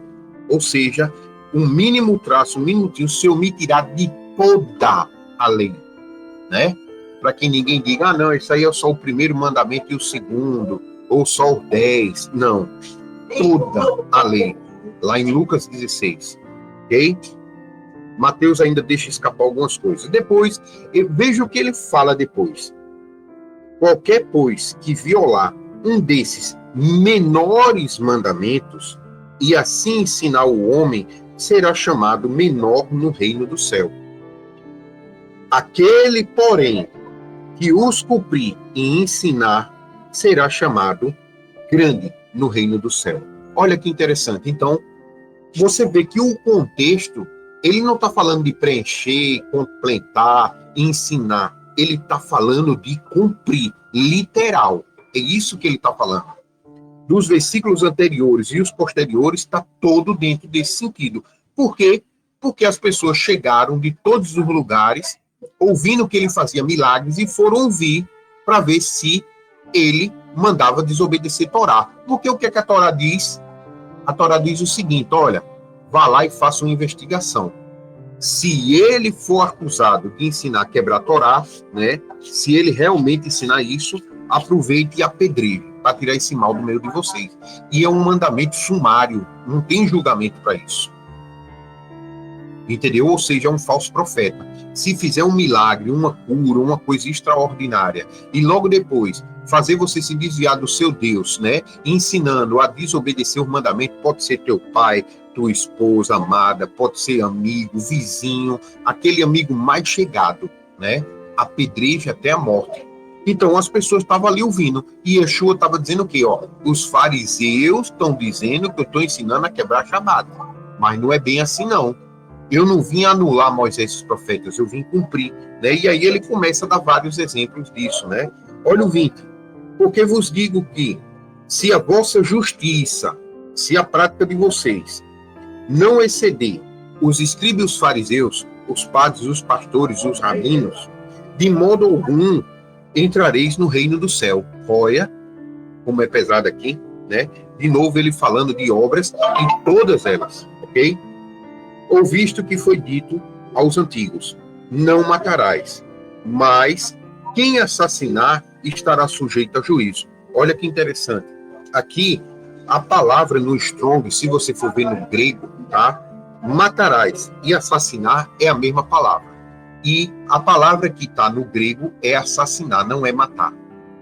Speaker 1: ou seja, um mínimo traço, um minutinho se omitirá de toda a lei, né? Para que ninguém diga, não, isso aí é só o primeiro mandamento e o segundo, ou só o 10. Não, toda a lei. Lá em Lucas 16, ok? Mateus ainda deixa escapar algumas coisas. Depois, veja o que ele fala depois. Qualquer, pois, que violar um desses menores mandamentos e assim ensinar o homem, será chamado menor no reino do céu. Aquele, porém, que os cumprir e ensinar, será chamado grande no reino do céu. Olha que interessante. Então, você vê que o contexto, ele não está falando de preencher, completar, ensinar. Ele está falando de cumprir, literal. É isso que ele está falando. Dos versículos anteriores e os posteriores, está todo dentro desse sentido. Por quê? Porque as pessoas chegaram de todos os lugares, ouvindo que ele fazia milagres, e foram ouvir para ver se ele mandava desobedecer a Torá. Porque o que, é que a Torá diz? A Torá diz o seguinte, olha, vá lá e faça uma investigação. Se ele for acusado de ensinar a quebrar a Torá, né, se ele realmente ensinar isso, aproveite e apedreje, para tirar esse mal do meio de vocês. E é um mandamento sumário, não tem julgamento para isso. Entendeu? Ou seja, é um falso profeta. Se fizer um milagre, uma cura, uma coisa extraordinária, e logo depois fazer você se desviar do seu Deus, né, ensinando a desobedecer o mandamento, pode ser teu pai, tua esposa amada, pode ser amigo, vizinho, aquele amigo mais chegado, né, apedreja até a morte. Então as pessoas estavam ali ouvindo, e Yeshua estava dizendo o quê? Ó, os fariseus estão dizendo que eu estou ensinando a quebrar Shabat, mas não é bem assim não. Eu não vim anular Moisés e os profetas, eu vim cumprir, né? E aí ele começa a dar vários exemplos disso, né? Olha o 20. Porque vos digo que, se a vossa justiça, se a prática de vocês não exceder os escribas e os fariseus, os padres, os pastores, os rabinos, de modo algum entrareis no reino do céu. Olha, como é pesado aqui, né? De novo ele falando de obras em todas elas, ok? Ou visto que foi dito aos antigos, não matarás, mas quem assassinar estará sujeito a juízo. Olha que interessante. Aqui, a palavra no Strong, se você for ver no grego, tá? Matarás e assassinar é a mesma palavra. E a palavra que está no grego é assassinar, não é matar,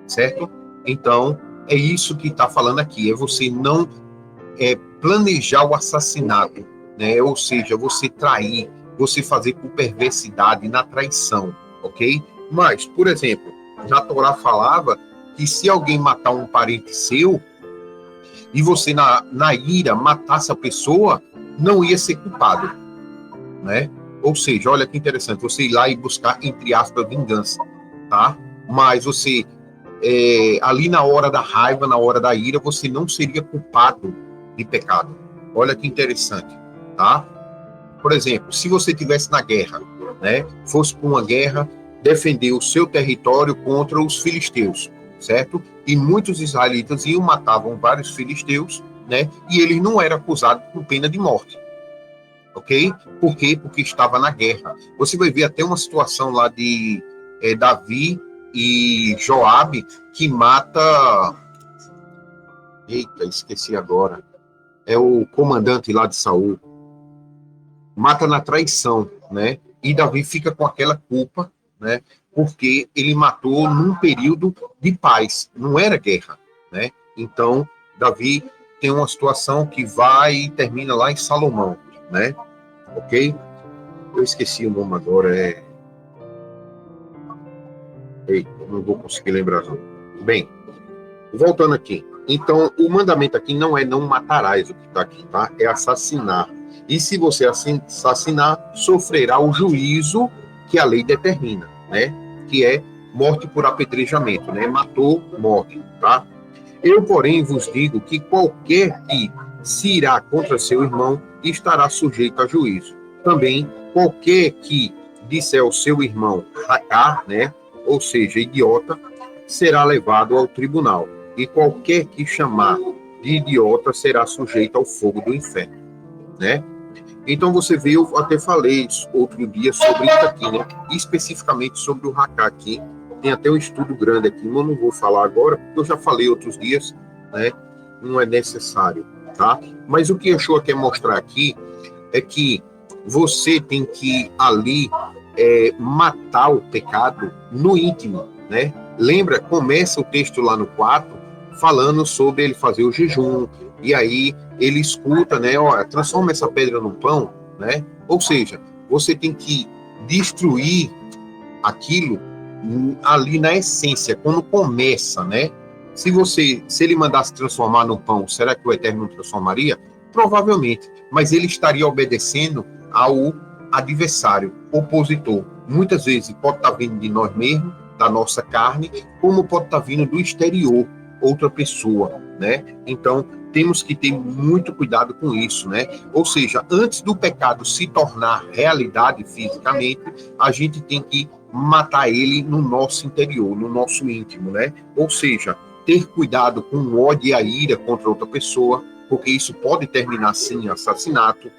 Speaker 1: certo? Então, é isso que está falando aqui, é você não planejar o assassinato, né? Ou seja, você trair, você fazer com perversidade na traição, ok? Mas, por exemplo, na Torá falava que se alguém matar um parente seu e você na ira matasse a pessoa, não ia ser culpado, né? Ou seja, olha que interessante, você ir lá e buscar, entre aspas, vingança, tá? Mas você, ali na hora da raiva, na hora da ira, você não seria culpado de pecado. Olha que interessante, tá? Por exemplo, se você estivesse na guerra, né, fosse para uma guerra defender o seu território contra os filisteus, certo? E muitos israelitas iam, matavam vários filisteus, né, e eles não eram acusados com pena de morte, ok? Por quê? Porque estava na guerra. Você vai ver até uma situação lá de Davi e Joabe, que mata... Eita, esqueci agora. É o comandante lá de Saul. Mata na traição, né? E Davi fica com aquela culpa, né? Porque ele matou num período de paz, não era guerra, né? Então, Davi tem uma situação que vai e termina lá em Salomão, né? Ok? Eu esqueci o nome agora, Eita, não vou conseguir lembrar não. Bem, voltando aqui. Então, o mandamento aqui não é não matarás, o que está aqui, tá? É assassinar. E se você assassinar, sofrerá o juízo que a lei determina, né? Que é morte por apedrejamento, né? Matou, morte, tá? Eu, porém, vos digo que qualquer que se irá contra seu irmão estará sujeito a juízo. Também, qualquer que disser ao seu irmão racá, né? Ou seja, idiota, será levado ao tribunal. E qualquer que chamar de idiota será sujeito ao fogo do inferno, né? Então você vê, eu até falei outro dia sobre isso aqui, né? Especificamente sobre o Haká aqui. Tem até um estudo grande aqui, mas eu não vou falar agora, porque eu já falei outros dias, né? Não é necessário, tá? Mas o que Yeshua quer mostrar aqui é que você tem que ali matar o pecado no íntimo, né? Lembra, começa o texto lá no 4, falando sobre ele fazer o jejum, e aí ele escuta, né? Ó, transforma essa pedra num pão, né? Ou seja, você tem que destruir aquilo ali na essência, quando começa, né? Se ele mandasse transformar no pão, será que o Eterno não transformaria? Provavelmente, mas ele estaria obedecendo ao adversário, opositor. Muitas vezes pode estar vindo de nós mesmos, da nossa carne, como pode estar vindo do exterior, outra pessoa, né? Então, temos que ter muito cuidado com isso, né? Ou seja, antes do pecado se tornar realidade fisicamente, a gente tem que matar ele no nosso interior, no nosso íntimo, né? Ou seja, ter cuidado com o ódio e a ira contra outra pessoa, porque isso pode terminar, sim, em assassinato,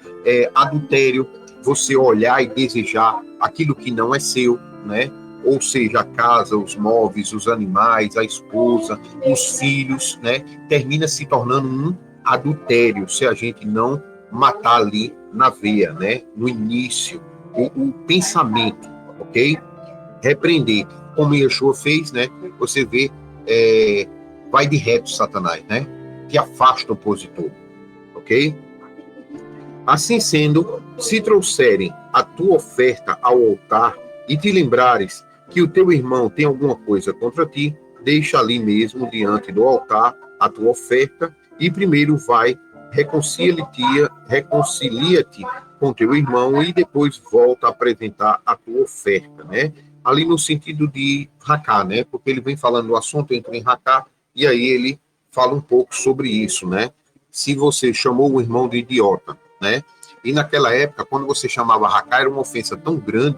Speaker 1: adultério, você olhar e desejar aquilo que não é seu, né? Ou seja, a casa, os móveis, os animais, a esposa, os filhos, né? Termina se tornando um adultério, se a gente não matar ali na veia, né? No início, o pensamento, ok? Repreender, como Yeshua fez, né? Você vê, vai de reto, Satanás, né? Que afasta o opositor, ok? Assim sendo, se trouxerem a tua oferta ao altar e te lembrares que o teu irmão tem alguma coisa contra ti, deixa ali mesmo, diante do altar, a tua oferta e primeiro vai, reconcilia-te com teu irmão e depois volta a apresentar a tua oferta, né? Ali no sentido de Haká, né? Porque ele vem falando o assunto entre Haká e aí ele fala um pouco sobre isso, né? Se você chamou o irmão de idiota, né? E naquela época, quando você chamava Haká, era uma ofensa tão grande,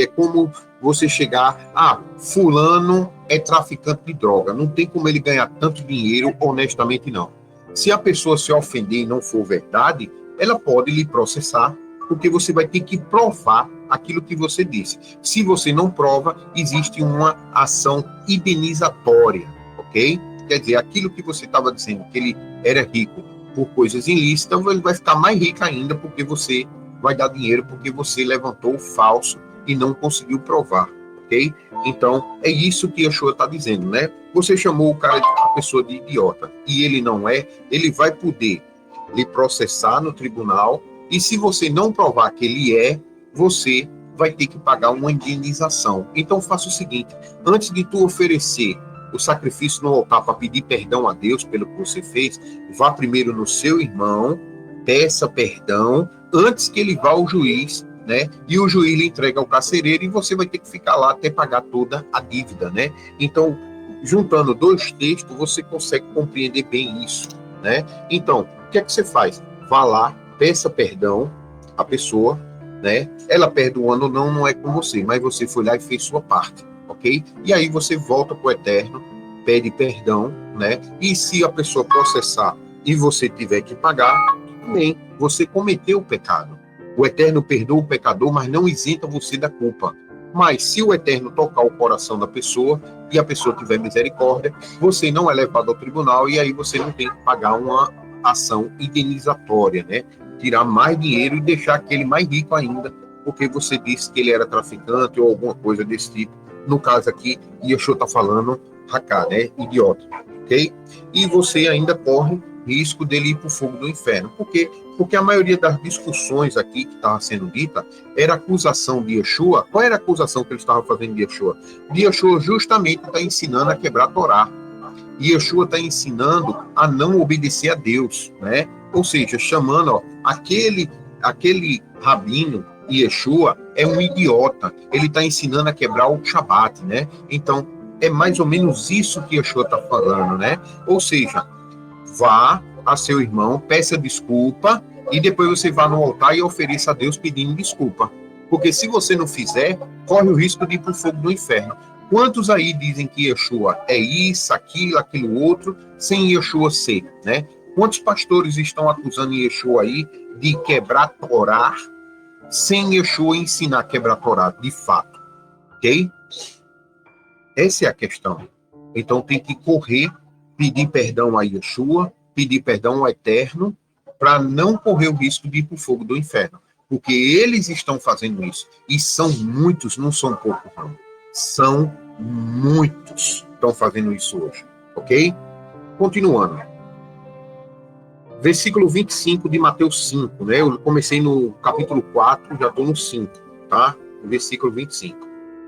Speaker 1: é como você chegar, fulano é traficante de droga, não tem como ele ganhar tanto dinheiro, honestamente não. Se a pessoa se ofender e não for verdade, ela pode lhe processar, porque você vai ter que provar aquilo que você disse. Se você não prova, existe uma ação indenizatória, ok? Quer dizer, aquilo que você estava dizendo, que ele era rico por coisas ilícitas, ele vai ficar mais rico ainda, porque você vai dar dinheiro, porque você levantou o falso e não conseguiu provar, ok? Então, é isso que Yeshua está dizendo, né? Você chamou a pessoa de idiota, e ele não é, ele vai poder lhe processar no tribunal, e se você não provar que ele é, você vai ter que pagar uma indenização. Então, faça o seguinte, antes de tu oferecer o sacrifício no altar para pedir perdão a Deus pelo que você fez, vá primeiro no seu irmão, peça perdão, antes que ele vá ao juiz, né? E o juiz lhe entrega ao carcereiro e você vai ter que ficar lá até pagar toda a dívida, né? Então, juntando dois textos, você consegue compreender bem isso, né? Então, o que é que você faz? Vá lá, peça perdão à pessoa, né? Ela perdoando ou não, não é com você, mas você foi lá e fez sua parte, ok? E aí você volta para o Eterno, pede perdão, né? E se a pessoa processar e você tiver que pagar, também você cometeu o pecado. O Eterno perdoa o pecador, mas não isenta você da culpa. Mas se o Eterno tocar o coração da pessoa e a pessoa tiver misericórdia, você não é levado ao tribunal e aí você não tem que pagar uma ação indenizatória, né? Tirar mais dinheiro e deixar aquele mais rico ainda, porque você disse que ele era traficante ou alguma coisa desse tipo. No caso aqui, Yeshua está falando Haká, né? Idiota, ok? E você ainda corre risco dele ir para o fogo do inferno. Por quê? Porque a maioria das discussões aqui que estava sendo dita era acusação de Yeshua. Qual era a acusação que ele estava fazendo de Yeshua? De Yeshua justamente está ensinando a quebrar a Torá. E Yeshua está ensinando a não obedecer a Deus, né? Ou seja, chamando aquele rabino Yeshua é um idiota. Ele está ensinando a quebrar o Shabat, né? Então, é mais ou menos isso que Yeshua está falando, né? Ou seja, vá a seu irmão, peça desculpa e depois você vá no altar e ofereça a Deus pedindo desculpa. Porque se você não fizer, corre o risco de ir para o fogo do inferno. Quantos aí dizem que Yeshua é isso, aquilo outro, sem Yeshua ser, né? Quantos pastores estão acusando Yeshua aí de quebrar Torá sem Yeshua ensinar a quebrar Torá, de fato, ok? Essa é a questão. Então tem que correr, pedir perdão a Yeshua, pedir perdão ao Eterno, para não correr o risco de ir para o fogo do inferno. Porque eles estão fazendo isso. E são muitos, não são poucos, não. São muitos que estão fazendo isso hoje. Ok? Continuando. Versículo 25 de Mateus 5, né? Eu comecei no capítulo 4, já estou no 5, tá? Versículo 25.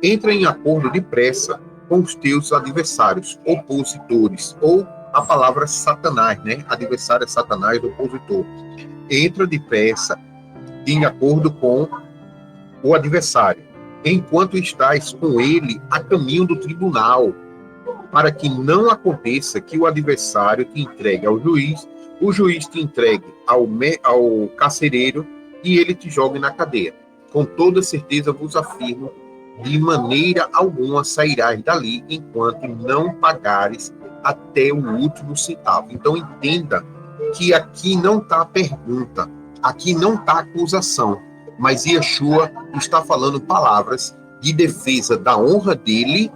Speaker 1: Entra em acordo depressa com os teus adversários, opositores, ou a palavra Satanás, né? Adversário é Satanás, opositor. Entra depressa de acordo com o adversário, enquanto estás com ele a caminho do tribunal, para que não aconteça que o adversário te entregue ao juiz, o juiz te entregue ao carcereiro e ele te jogue na cadeia. Com toda certeza vos afirmo, de maneira alguma sairás dali enquanto não pagares até o último centavo. Então entenda que aqui não está a pergunta, aqui não está a acusação, mas Yeshua está falando palavras de defesa da honra dele,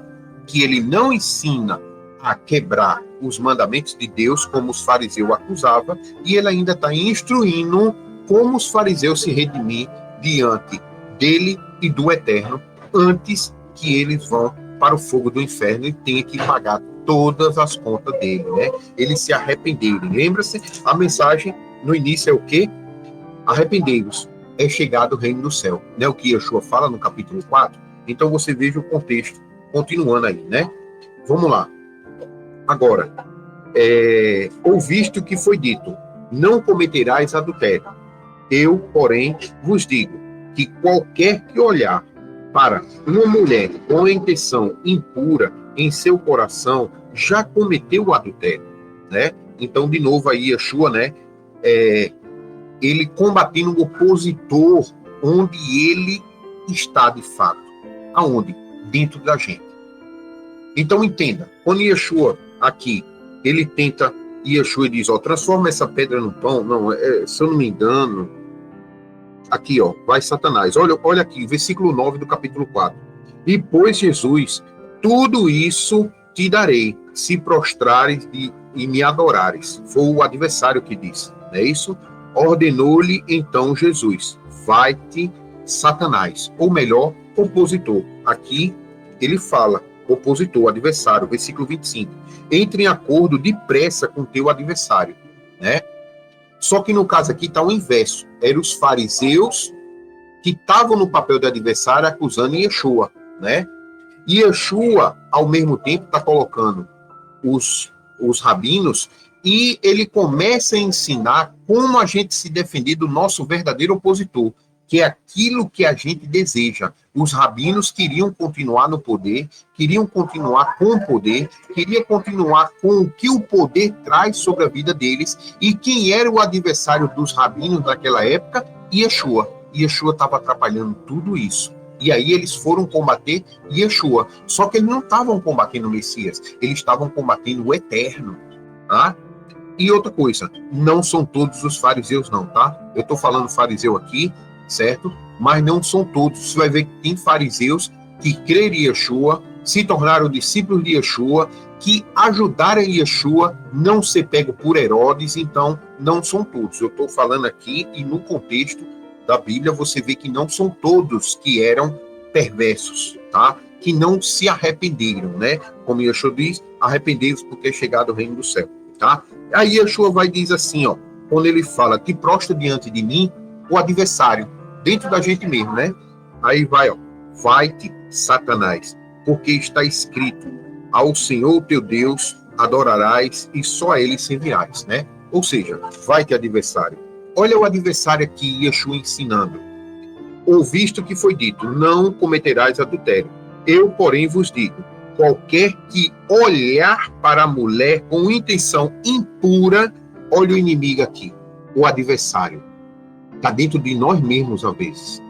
Speaker 1: que ele não ensina a quebrar os mandamentos de Deus, como os fariseus acusavam, e ele ainda está instruindo como os fariseus se redimir diante dele e do Eterno, antes que eles vão para o fogo do inferno e tenham que pagar todas as contas dele, né? Eles se arrependerem. Lembra-se, a mensagem no início é o quê? Arrependei-vos, é chegado o reino do céu. Né? O que Yeshua fala no capítulo 4. Então você veja o contexto, continuando aí, né? Vamos lá. Agora, ouviste o que foi dito, não cometerás adultério. Eu, porém, vos digo que qualquer que olhar para uma mulher com a intenção impura em seu coração, já cometeu o adultério, né? Então, de novo aí, Yeshua, né? Ele combatendo o opositor onde ele está de fato. Aonde? Dentro da gente. Então, entenda, quando Yeshua aqui, ele tenta, Yeshua diz, transforma essa pedra no pão, não, se eu não me engano, aqui, vai Satanás, olha aqui, versículo 9 do capítulo 4. E pois Jesus, tudo isso te darei, se prostrares e me adorares. Foi o adversário que disse, não é isso? Ordenou-lhe então Jesus, vai-te Satanás, ou melhor, opositor. Aqui ele fala, opositor, adversário, versículo 25. Entre em acordo depressa com teu adversário, né? Só que no caso aqui está o inverso. Eram os fariseus que estavam no papel de adversário acusando Yeshua, né? E Yeshua, ao mesmo tempo, está colocando os rabinos e ele começa a ensinar como a gente se defender do nosso verdadeiro opositor, que é aquilo que a gente deseja. Os rabinos queriam continuar no poder, queriam continuar com o poder, queriam continuar com o que o poder traz sobre a vida deles. E quem era o adversário dos rabinos naquela época? Yeshua. Yeshua estava atrapalhando tudo isso. E aí eles foram combater Yeshua. Só que eles não estavam combatendo o Messias, eles estavam combatendo o Eterno. Tá? E outra coisa, não são todos os fariseus não, tá? Eu estou falando fariseu aqui, certo? Mas não são todos. Você vai ver que tem fariseus que creram em Yeshua, se tornaram discípulos de Yeshua, que ajudaram Yeshua não ser pego por Herodes, então não são todos. Eu estou falando aqui e no contexto da Bíblia você vê que não são todos que eram perversos, tá? Que não se arrependeram, né? Como Yeshua diz, arrependei-vos porque é chegado o reino do céu, tá? Aí Yeshua vai dizer assim, quando ele fala, te prostra diante de mim, o adversário, dentro da gente mesmo, né? Aí vai-te, Satanás, porque está escrito, ao Senhor teu Deus adorarás e só a ele servirás, né? Ou seja, vai-te, adversário. Olha o adversário aqui, Yeshua ensinando. Ouviste o que foi dito, não cometerás adultério. Eu, porém, vos digo, qualquer que olhar para a mulher com intenção impura, olha o inimigo aqui, o adversário. Está dentro de nós mesmos, às vezes.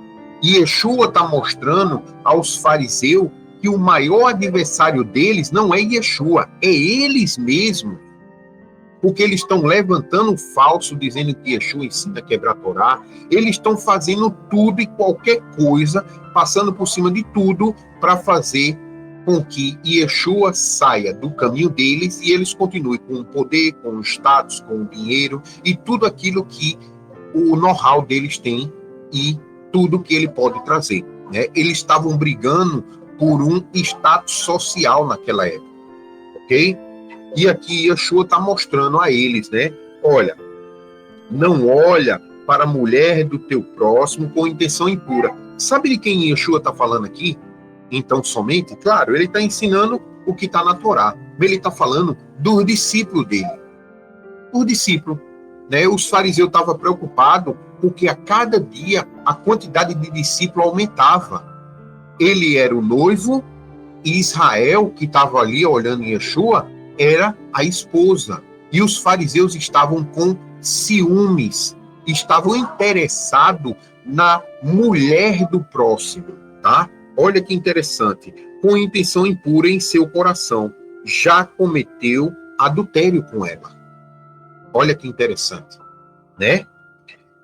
Speaker 1: E Yeshua está mostrando aos fariseus que o maior adversário deles não é Yeshua, é eles mesmos. Porque eles estão levantando falso, dizendo que Yeshua ensina a quebrar a Torá. Eles estão fazendo tudo e qualquer coisa, passando por cima de tudo, para fazer com que Yeshua saia do caminho deles e eles continuem com o poder, com o status, com o dinheiro e tudo aquilo que o know-how deles tem e tudo que ele pode trazer, né? Eles estavam brigando por um status social naquela época, ok? E aqui Yeshua está mostrando a eles, né? Olha, não olha para a mulher do teu próximo com intenção impura. Sabe de quem Yeshua está falando aqui? Então, somente, claro, ele está ensinando o que está na Torá. Ele está falando dos discípulos dele. Os discípulos, né? Os fariseus estavam preocupados porque a cada dia a quantidade de discípulos aumentava. Ele era o noivo e Israel, que estava ali olhando em Yeshua, era a esposa. E os fariseus estavam com ciúmes, estavam interessados na mulher do próximo, tá? Olha que interessante. Com intenção impura em seu coração, já cometeu adultério com ela. Olha que interessante, né?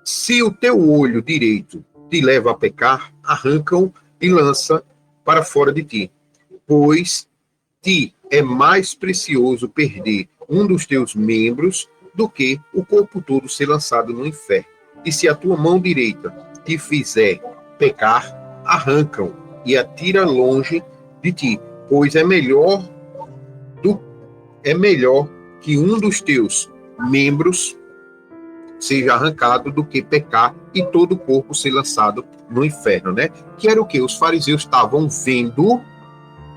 Speaker 1: Se o teu olho direito te leva a pecar, arranca-o e lança para fora de ti, pois te é mais precioso perder um dos teus membros do que o corpo todo ser lançado no inferno. E se a tua mão direita te fizer pecar, arranca-o e atira longe de ti, pois é melhor que um dos teus membros seja arrancado do que pecar e todo o corpo ser lançado no inferno, né? Que era o que os fariseus estavam vendo,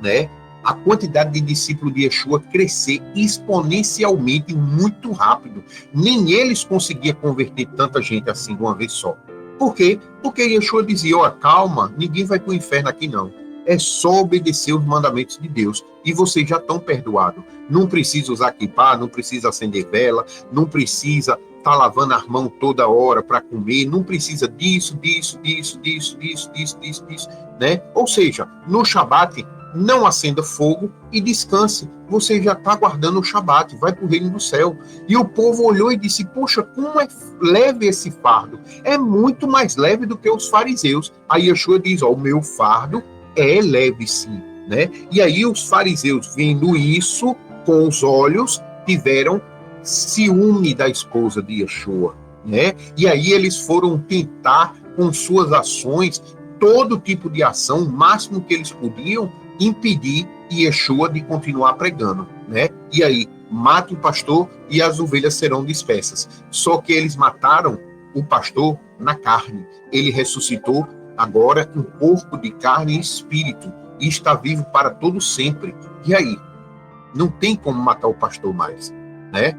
Speaker 1: né? A quantidade de discípulos de Yeshua crescer exponencialmente muito rápido. Nem eles conseguiam converter tanta gente assim de uma vez só. Por quê? Porque Yeshua dizia, ó, calma, ninguém vai para o inferno aqui não. É só obedecer os mandamentos de Deus e vocês já estão perdoados. Não precisa usar kippah, não precisa acender vela, não precisa estar lavando as mãos toda hora para comer, não precisa disso, né? Ou seja, no Shabat, não acenda fogo e descanse. Você já está guardando o Shabat, vai para o reino do céu. E o povo olhou e disse, poxa, como é leve esse fardo. É muito mais leve do que os fariseus. Aí Yeshua diz, ó, o meu fardo é leve sim, né? E aí os fariseus, vendo isso com os olhos, tiveram ciúme da esposa de Yeshua, né? E aí eles foram tentar, com suas ações, todo tipo de ação, o máximo que eles podiam, impedir Yeshua de continuar pregando, né? E aí, mate o pastor e as ovelhas serão dispersas. Só que eles mataram o pastor na carne. Ele ressuscitou agora um corpo de carne e espírito e está vivo para todo sempre. E aí? Não tem como matar o pastor mais, né?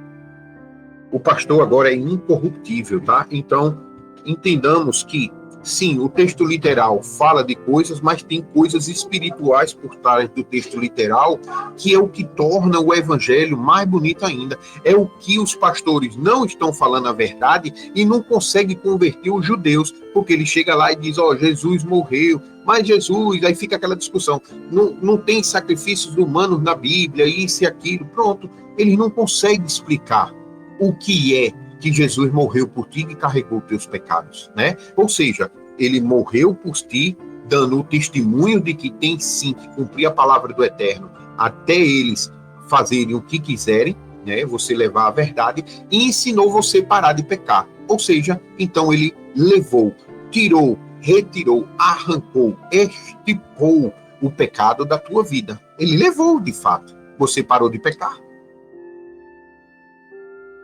Speaker 1: O pastor agora é incorruptível, tá? Então, entendamos que sim, o texto literal fala de coisas, mas tem coisas espirituais por trás do texto literal, que é o que torna o evangelho mais bonito ainda. É o que os pastores não estão falando a verdade e não conseguem converter os judeus, porque ele chega lá e diz, ó, Jesus morreu, mas Jesus, aí fica aquela discussão, não tem sacrifícios humanos na Bíblia, isso e aquilo, pronto. Eles não conseguem explicar o que é que Jesus morreu por ti e carregou teus pecados, né? Ou seja, ele morreu por ti, dando o testemunho de que tem sim que cumprir a palavra do Eterno, até eles fazerem o que quiserem, né? Você levar a verdade, e ensinou você a parar de pecar. Ou seja, então ele levou, tirou, retirou, arrancou, extirpou o pecado da tua vida. Ele levou, de fato. Você parou de pecar,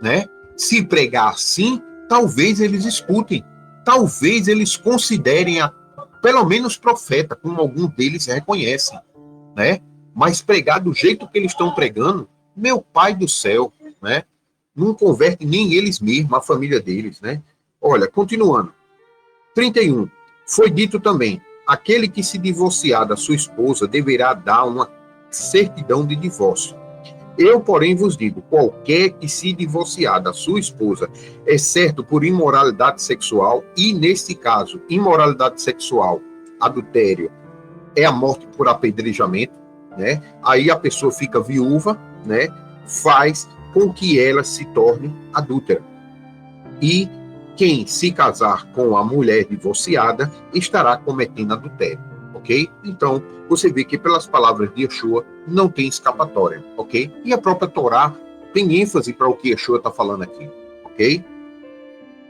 Speaker 1: né? Se pregar assim, talvez eles escutem, talvez eles considerem pelo menos profeta, como alguns deles reconhecem, né? Mas pregar do jeito que eles estão pregando, meu pai do céu, né? Não converte nem eles mesmos, a família deles, né? Olha, continuando. 31. Foi dito também, aquele que se divorciar da sua esposa deverá dar uma certidão de divórcio. Eu, porém, vos digo, qualquer que se divorciar da sua esposa, exceto por imoralidade sexual, e nesse caso, imoralidade sexual, adultério, é a morte por apedrejamento, né? Aí a pessoa fica viúva, né? Faz com que ela se torne adúltera. E quem se casar com a mulher divorciada estará cometendo adultério, ok? Então, você vê que pelas palavras de Yeshua não tem escapatória, ok? E a própria Torá tem ênfase para o que Yeshua está falando aqui, ok?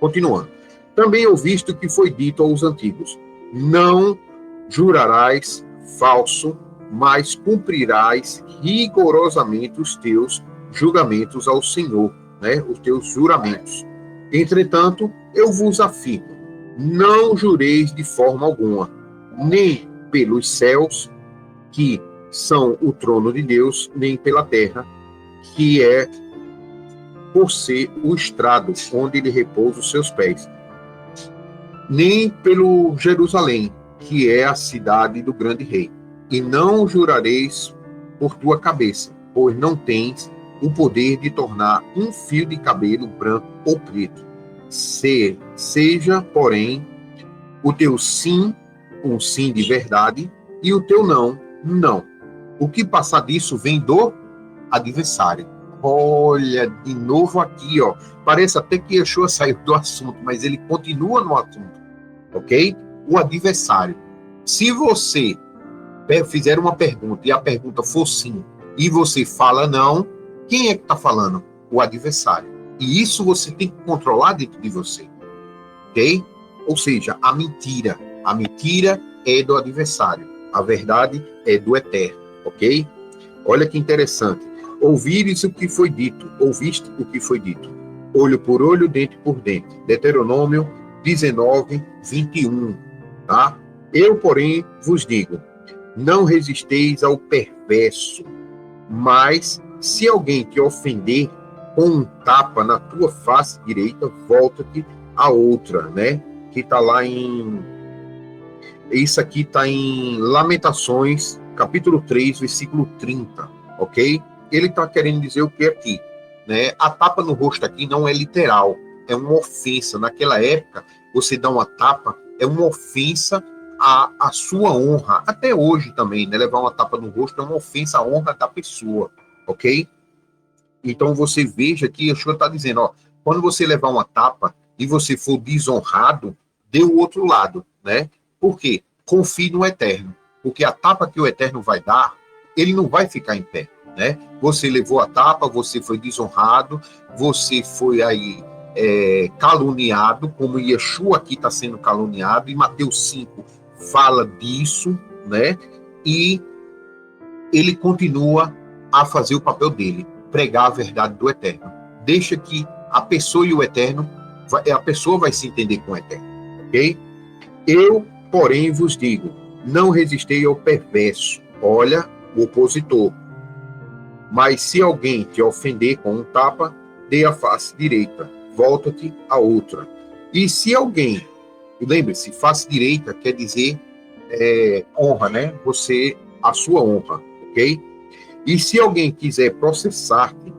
Speaker 1: Continuando. Também ouviste o que foi dito aos antigos, não jurarás falso, mas cumprirás rigorosamente os teus julgamentos ao Senhor, né? Os teus juramentos. Entretanto, eu vos afirmo, não jureis de forma alguma, nem pelos céus, que são o trono de Deus, nem pela terra, que é por ser o estrado onde ele repousa os seus pés, nem pelo Jerusalém, que é a cidade do grande rei. E não jurareis por tua cabeça, pois não tens o poder de tornar um fio de cabelo branco ou preto. Seja, porém, o teu sim, um sim de verdade, e o teu não, não. O que passar disso vem do adversário. Olha, de novo aqui, ó. Parece até que Yeshua saiu do assunto, mas ele continua no assunto, ok? O adversário. Se você fizer uma pergunta e a pergunta for sim, e você fala não, quem é que está falando? O adversário. E isso você tem que controlar dentro de você, ok? Ou seja, a mentira. A mentira é do adversário. A verdade é do eterno, ok? Olha que interessante. Ouvires o que foi dito, ouviste o que foi dito. Olho por olho, dente por dente. Deuteronômio 19, 21. Tá? Eu, porém, vos digo, não resisteis ao perverso, mas se alguém te ofender com um tapa na tua face direita, volta-te a outra, né? Que está lá em... Isso aqui está em Lamentações, capítulo 3, versículo 30, ok? Ele está querendo dizer o que aqui? Né? A tapa no rosto aqui não é literal, é uma ofensa. Naquela época, você dá uma tapa, é uma ofensa à sua honra. Até hoje também, né? Levar uma tapa no rosto é uma ofensa à honra da pessoa, ok? Então você veja que o Senhor está dizendo, ó, quando você levar uma tapa e você for desonrado, dê o outro lado, né? Por quê? Confie no Eterno, porque a tapa que o Eterno vai dar, ele não vai ficar em pé, né? Você levou a tapa, você foi desonrado, você foi aí caluniado, como Yeshua aqui está sendo caluniado, e Mateus 5 fala disso, né? E ele continua a fazer o papel dele, pregar a verdade do Eterno. Deixa que a pessoa e o Eterno, a pessoa vai se entender com o Eterno, ok? Eu, porém, vos digo, não resistei ao perverso, olha, o opositor. Mas se alguém te ofender com um tapa, dê a face direita, volta-te a outra. E se alguém, lembre-se, face direita quer dizer honra, né? Você, a sua honra, ok? E se alguém quiser processar-te,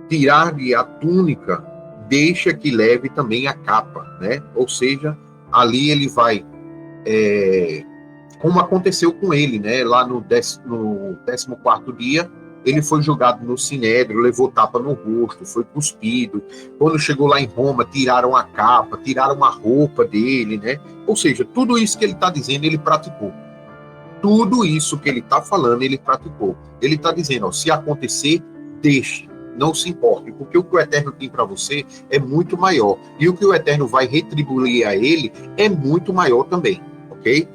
Speaker 1: tirar-lhe a túnica, deixa que leve também a capa, né? Ou seja, ali ele vai, como aconteceu com ele, né? Lá no 14º dia, ele foi julgado no Sinédrio, levou tapa no rosto, foi cuspido. Quando chegou lá em Roma, tiraram a capa, tiraram a roupa dele, né? Ou seja, tudo isso que ele está dizendo, ele praticou. Tudo isso que ele está falando, ele praticou. Ele está dizendo, ó, se acontecer, deixe, não se importe, porque o que o Eterno tem para você é muito maior. E o que o Eterno vai retribuir a ele é muito maior também, ok?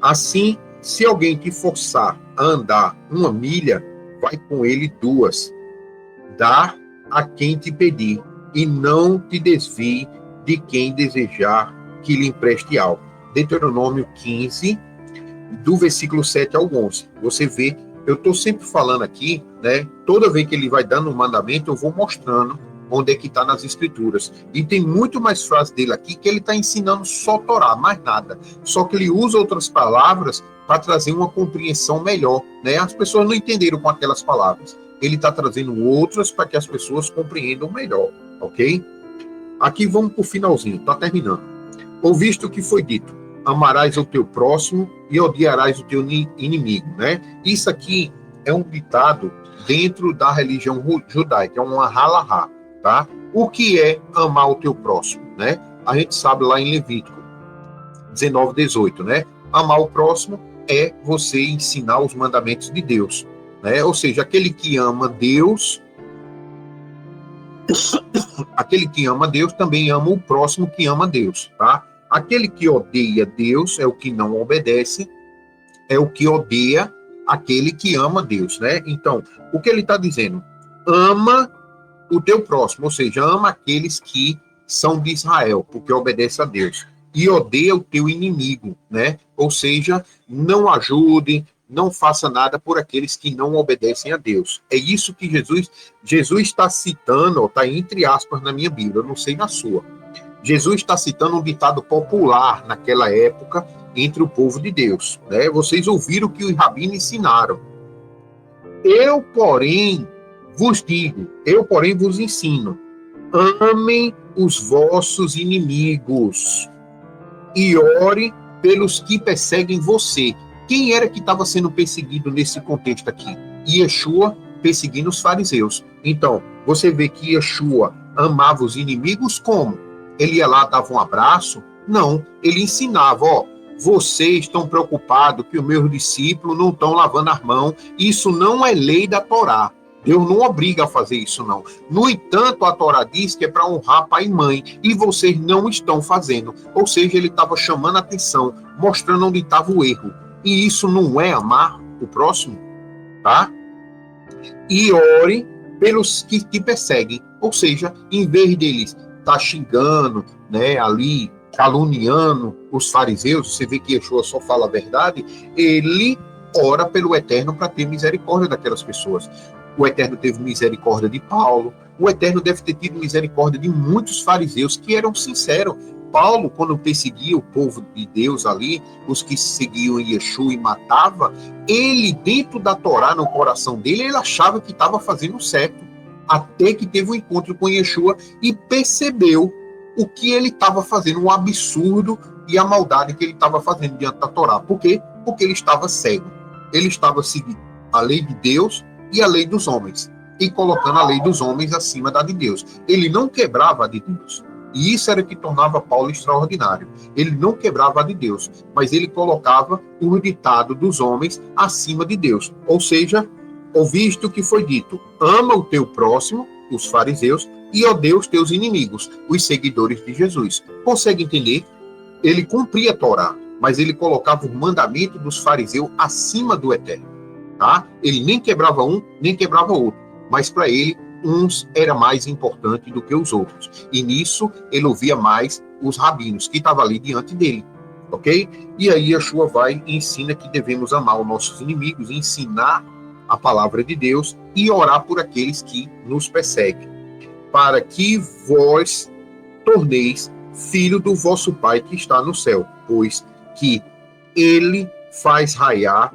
Speaker 1: Assim, se alguém te forçar a andar 1 milha, vai com ele 2. Dá a quem te pedir, e não te desvie de quem desejar que lhe empreste algo. Deuteronômio 15, do versículo 7 ao 11. Você vê, eu estou sempre falando aqui, né? Toda vez que ele vai dando um mandamento, eu vou mostrando onde é que está nas escrituras. E tem muito mais frases dele aqui que ele está ensinando só Torá, mais nada. Só que ele usa outras palavras para trazer uma compreensão melhor, né? As pessoas não entenderam com aquelas palavras. Ele está trazendo outras para que as pessoas compreendam melhor, ok? Aqui vamos para o finalzinho, está terminando. Ouviste o que foi dito, amarás o teu próximo e odiarás o teu inimigo, né? Isso aqui é um ditado dentro da religião judaica, é uma halahá, tá? O que é amar o teu próximo, né? A gente sabe lá em Levítico 19, 18, né? Amar o próximo é você ensinar os mandamentos de Deus, né? Ou seja, aquele que ama Deus, aquele que ama Deus também ama o próximo que ama Deus, tá? Aquele que odeia Deus é o que não obedece, é o que odeia aquele que ama Deus, né? Então, o que ele está dizendo? Ama o teu próximo, ou seja, ama aqueles que são de Israel, porque obedece a Deus. E odeia o teu inimigo, né? Ou seja, não ajude, não faça nada por aqueles que não obedecem a Deus. É isso que Jesus está citando, está entre aspas na minha Bíblia, eu não sei na sua. Jesus está citando um ditado popular naquela época entre o povo de Deus, né? Vocês ouviram o que os rabinos ensinaram. Eu, porém, vos ensino, amem os vossos inimigos e ore pelos que perseguem você. Quem era que estava sendo perseguido nesse contexto aqui? Yeshua perseguindo os fariseus. Então, você vê que Yeshua amava os inimigos como? Ele ia lá, dava um abraço? Não, ele ensinava, ó, vocês estão preocupados que os meus discípulos não estão lavando as mãos. Isso não é lei da Torá. Deus não obriga a fazer isso, não. No entanto, a Torá diz que é para honrar pai e mãe, e vocês não estão fazendo. Ou seja, ele estava chamando a atenção, mostrando onde estava o erro. E isso não é amar o próximo, tá? E ore pelos que te perseguem. Ou seja, em vez deles estar xingando, né, ali, caluniando os fariseus, você vê que Yeshua só fala a verdade, ele ora pelo Eterno para ter misericórdia daquelas pessoas. O Eterno teve misericórdia de Paulo, o Eterno deve ter tido misericórdia de muitos fariseus que eram sinceros. Paulo, quando perseguia o povo de Deus ali, os que seguiam Yeshua e matava, ele, dentro da Torá, no coração dele, ele achava que estava fazendo certo, até que teve um encontro com Yeshua e percebeu o que ele estava fazendo, o absurdo e a maldade que ele estava fazendo diante da Torá. Por quê? Porque ele estava cego. Ele estava seguindo a lei de Deus e a lei dos homens, e colocando a lei dos homens acima da de Deus. Ele não quebrava a de Deus. E isso era o que tornava Paulo extraordinário. Ele não quebrava a de Deus, mas ele colocava o ditado dos homens acima de Deus. Ou seja, ouviste o que foi dito, ama o teu próximo, os fariseus, e odeia os teus inimigos, os seguidores de Jesus. Consegue entender? Ele cumpria a Torá, mas ele colocava o mandamento dos fariseus acima do Eterno. Tá? Ele nem quebrava um, nem quebrava outro, mas para ele, uns era mais importante do que os outros. E nisso, ele ouvia mais os rabinos, que estavam ali diante dele. Ok? E aí, Yeshua vai e ensina que devemos amar os nossos inimigos, ensinar a palavra de Deus e orar por aqueles que nos perseguem, para que vós torneis filho do vosso Pai que está no céu, pois que ele faz raiar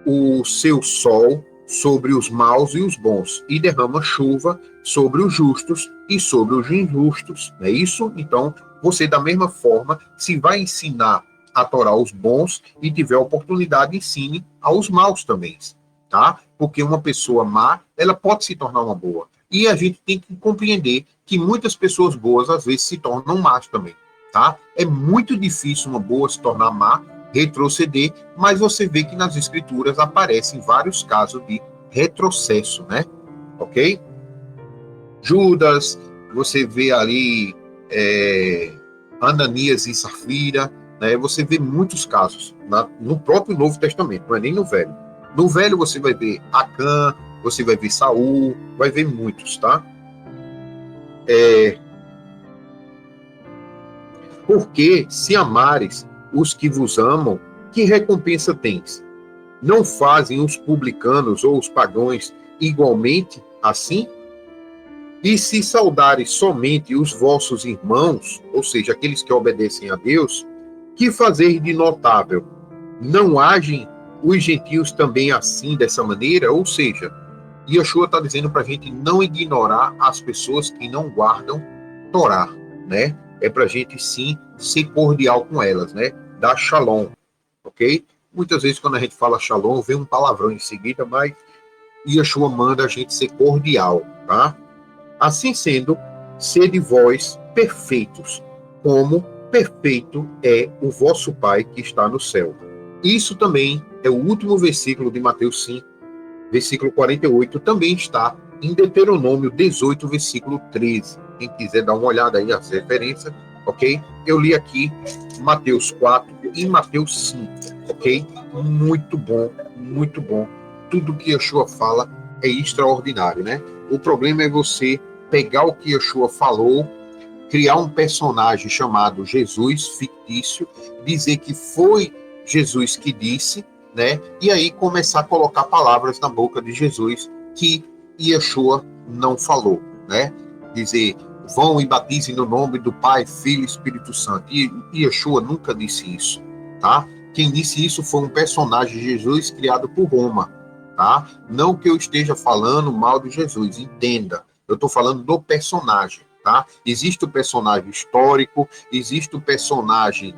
Speaker 1: o seu sol sobre os maus e os bons, e derrama chuva sobre os justos e sobre os injustos. Não é isso? Então, você, da mesma forma, se vai ensinar a Torá aos bons e tiver oportunidade, ensine aos maus também, tá? Porque uma pessoa má, ela pode se tornar uma boa. E a gente tem que compreender que muitas pessoas boas, às vezes, se tornam más também, tá? É muito difícil uma boa se tornar má, retroceder, mas você vê que nas escrituras aparecem vários casos de retrocesso, né? Ok? Judas, você vê ali Ananias e Safira, né? Você vê muitos casos no próprio Novo Testamento, não é nem no Velho. No Velho você vai ver Acã, você vai ver Saul, vai ver muitos, tá? Porque se amares os que vos amam, que recompensa tens? Não fazem os publicanos ou os pagãos igualmente assim? E se saudares somente os vossos irmãos, ou seja, aqueles que obedecem a Deus, que fazer de notável? Não agem os gentios também assim, dessa maneira? Ou seja, Yeshua está dizendo para a gente não ignorar as pessoas que não guardam Torá, né? É para a gente, sim, ser cordial com elas, né? Dar shalom, ok? Muitas vezes, quando a gente fala shalom, vem um palavrão em seguida, mas Yeshua manda a gente ser cordial, tá? Assim sendo, sede vós perfeitos, como perfeito é o vosso Pai que está no céu. Isso também é o último versículo de Mateus 5, versículo 48, também está em Deuteronômio 18, versículo 13. Quem quiser dar uma olhada aí as referências, ok? Eu li aqui Mateus 4 e Mateus 5, ok? Muito bom, muito bom. Tudo que Yeshua fala é extraordinário, né? O problema é você pegar o que Yeshua falou, criar um personagem chamado Jesus fictício, dizer que foi Jesus que disse, né? E aí começar a colocar palavras na boca de Jesus que Yeshua não falou, né? Dizer, vão e batizem no nome do Pai, Filho e Espírito Santo. E Yeshua nunca disse isso, tá? Quem disse isso foi um personagem de Jesus criado por Roma, tá? Não que eu esteja falando mal de Jesus, entenda. Eu estou falando do personagem, tá? Existe o personagem histórico, existe o personagem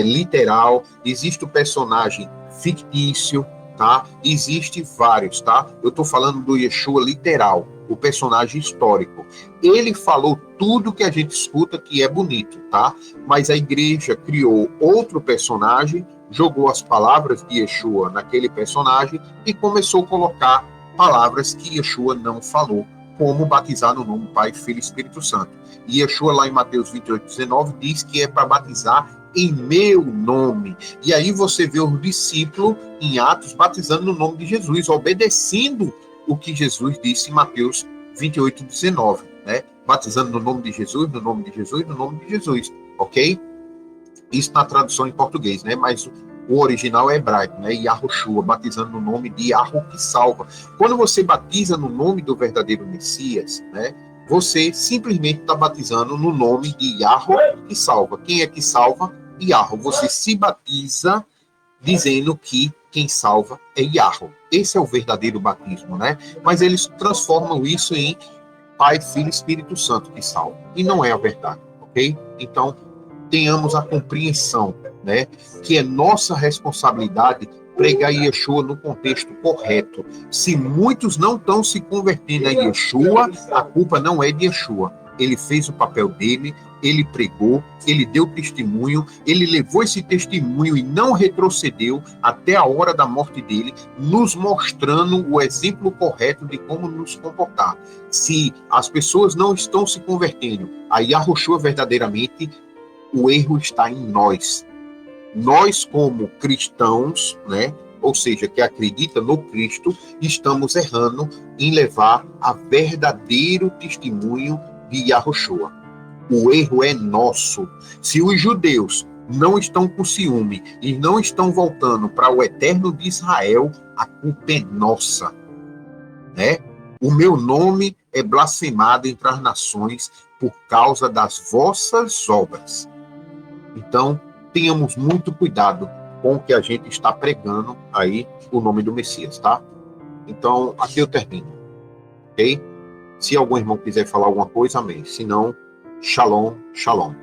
Speaker 1: literal, existe o personagem fictício, tá? Existe vários, tá? Eu estou falando do Yeshua literal, o personagem histórico. Ele falou tudo que a gente escuta que é bonito, tá? Mas a igreja criou outro personagem, jogou as palavras de Yeshua naquele personagem e começou a colocar palavras que Yeshua não falou, como batizar no nome do Pai, Filho e Espírito Santo. E Yeshua, lá em Mateus 28:19, diz que é para batizar em meu nome. E aí você vê os discípulos em Atos batizando no nome de Jesus, obedecendo o que Jesus disse em Mateus 28:19, né? Batizando no nome de Jesus, no nome de Jesus, no nome de Jesus, ok? Isso na tradução em português, né? Mas o original é hebraico, né? Yahushua, batizando no nome de Yahu que salva. Quando você batiza no nome do verdadeiro Messias, né? Você simplesmente está batizando no nome de Yahu que salva. Quem é que salva? Yahu. Você se batiza dizendo que quem salva é Yahu. Esse é o verdadeiro batismo, né? Mas eles transformam isso em Pai, Filho e Espírito Santo que salva. E não é a verdade, ok? Então, tenhamos a compreensão, né, que é nossa responsabilidade pregar Yeshua no contexto correto. Se muitos não estão se convertendo a Yeshua, a culpa não é de Yeshua. Ele fez o papel dele, ele pregou, ele deu testemunho, ele levou esse testemunho e não retrocedeu até a hora da morte dele, nos mostrando o exemplo correto de como nos comportar. Se as pessoas não estão se convertendo a Yahushua verdadeiramente, o erro está em nós. Nós, como cristãos, né, ou seja, que acredita no Cristo, estamos errando em levar a verdadeiro testemunho de Yahushua. O erro é nosso. Se os judeus não estão com ciúme e não estão voltando para o eterno de Israel, a culpa é nossa, né? O meu nome é blasfemado entre as nações por causa das vossas obras. Então, tenhamos muito cuidado com o que a gente está pregando aí, o nome do Messias, tá? Então, aqui eu termino, ok? Se algum irmão quiser falar alguma coisa, amém. Se não, shalom, shalom.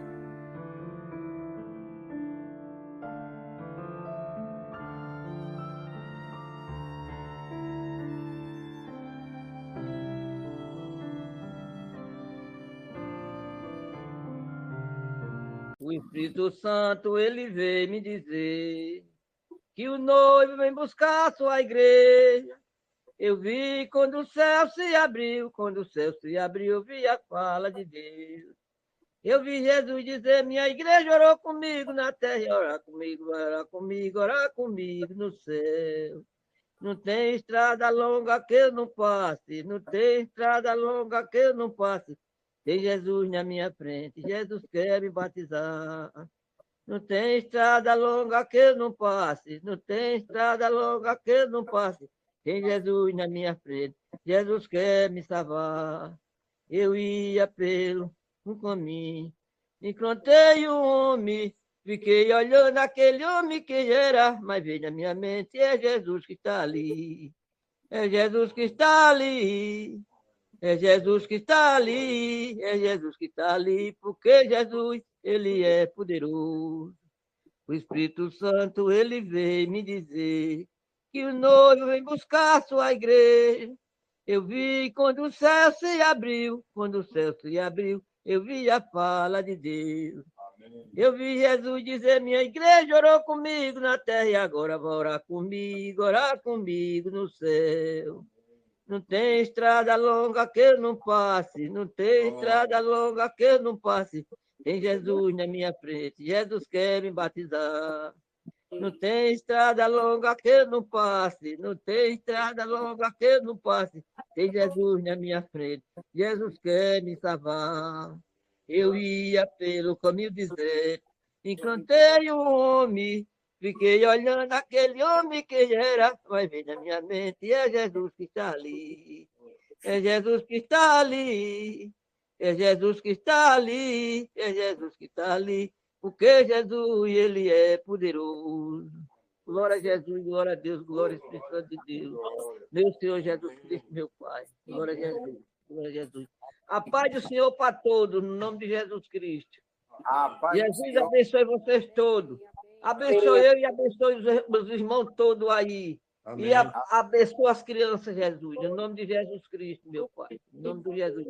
Speaker 2: O Espírito Santo, ele veio me dizer que o noivo vem buscar a sua igreja. Eu vi quando o céu se abriu, quando o céu se abriu, eu vi a fala de Deus. Eu vi Jesus dizer, minha igreja orou comigo na terra, orar comigo no céu. Não tem estrada longa que eu não passe, não tem estrada longa que eu não passe. Tem Jesus na minha frente, Jesus quer me batizar. Não tem estrada longa que eu não passe, não tem estrada longa que eu não passe. Tem Jesus na minha frente, Jesus quer me salvar. Eu ia pelo um caminho, encontrei um homem, fiquei olhando aquele homem que era, mas veio na minha mente, é Jesus que está ali, é Jesus que está ali. É Jesus que está ali, é Jesus que está ali, porque Jesus, ele é poderoso. O Espírito Santo, ele veio me dizer que o noivo vem buscar a sua igreja. Eu vi quando o céu se abriu, quando o céu se abriu, eu vi a fala de Deus. Eu vi Jesus dizer, minha igreja orou comigo na terra e agora vai orar comigo no céu. Não tem estrada longa que eu não passe, não tem estrada longa que eu não passe. Tem Jesus na minha frente, Jesus quer me batizar. Não tem estrada longa que eu não passe, não tem estrada longa que eu não passe. Tem Jesus na minha frente, Jesus quer me salvar. Eu ia pelo caminho deserto, encontrei um homem, Fiquei olhando aquele homem que era, vai ver na minha mente, é Jesus que está ali. É Jesus que está ali. É Jesus que está ali. É Jesus que está ali. Porque Jesus, ele é poderoso. Glória a Jesus, glória a Deus, glória ao Espírito Santo de Deus. Meu Senhor Jesus Cristo, meu Pai. Glória a Jesus, glória a Jesus. A paz do Senhor para todos, no nome de Jesus Cristo. Jesus abençoe vocês todos. Abençoe eu e abençoe os irmãos todos aí. Amém. E abençoe as crianças, Jesus. Em nome de Jesus Cristo, meu Pai. Em nome de Jesus.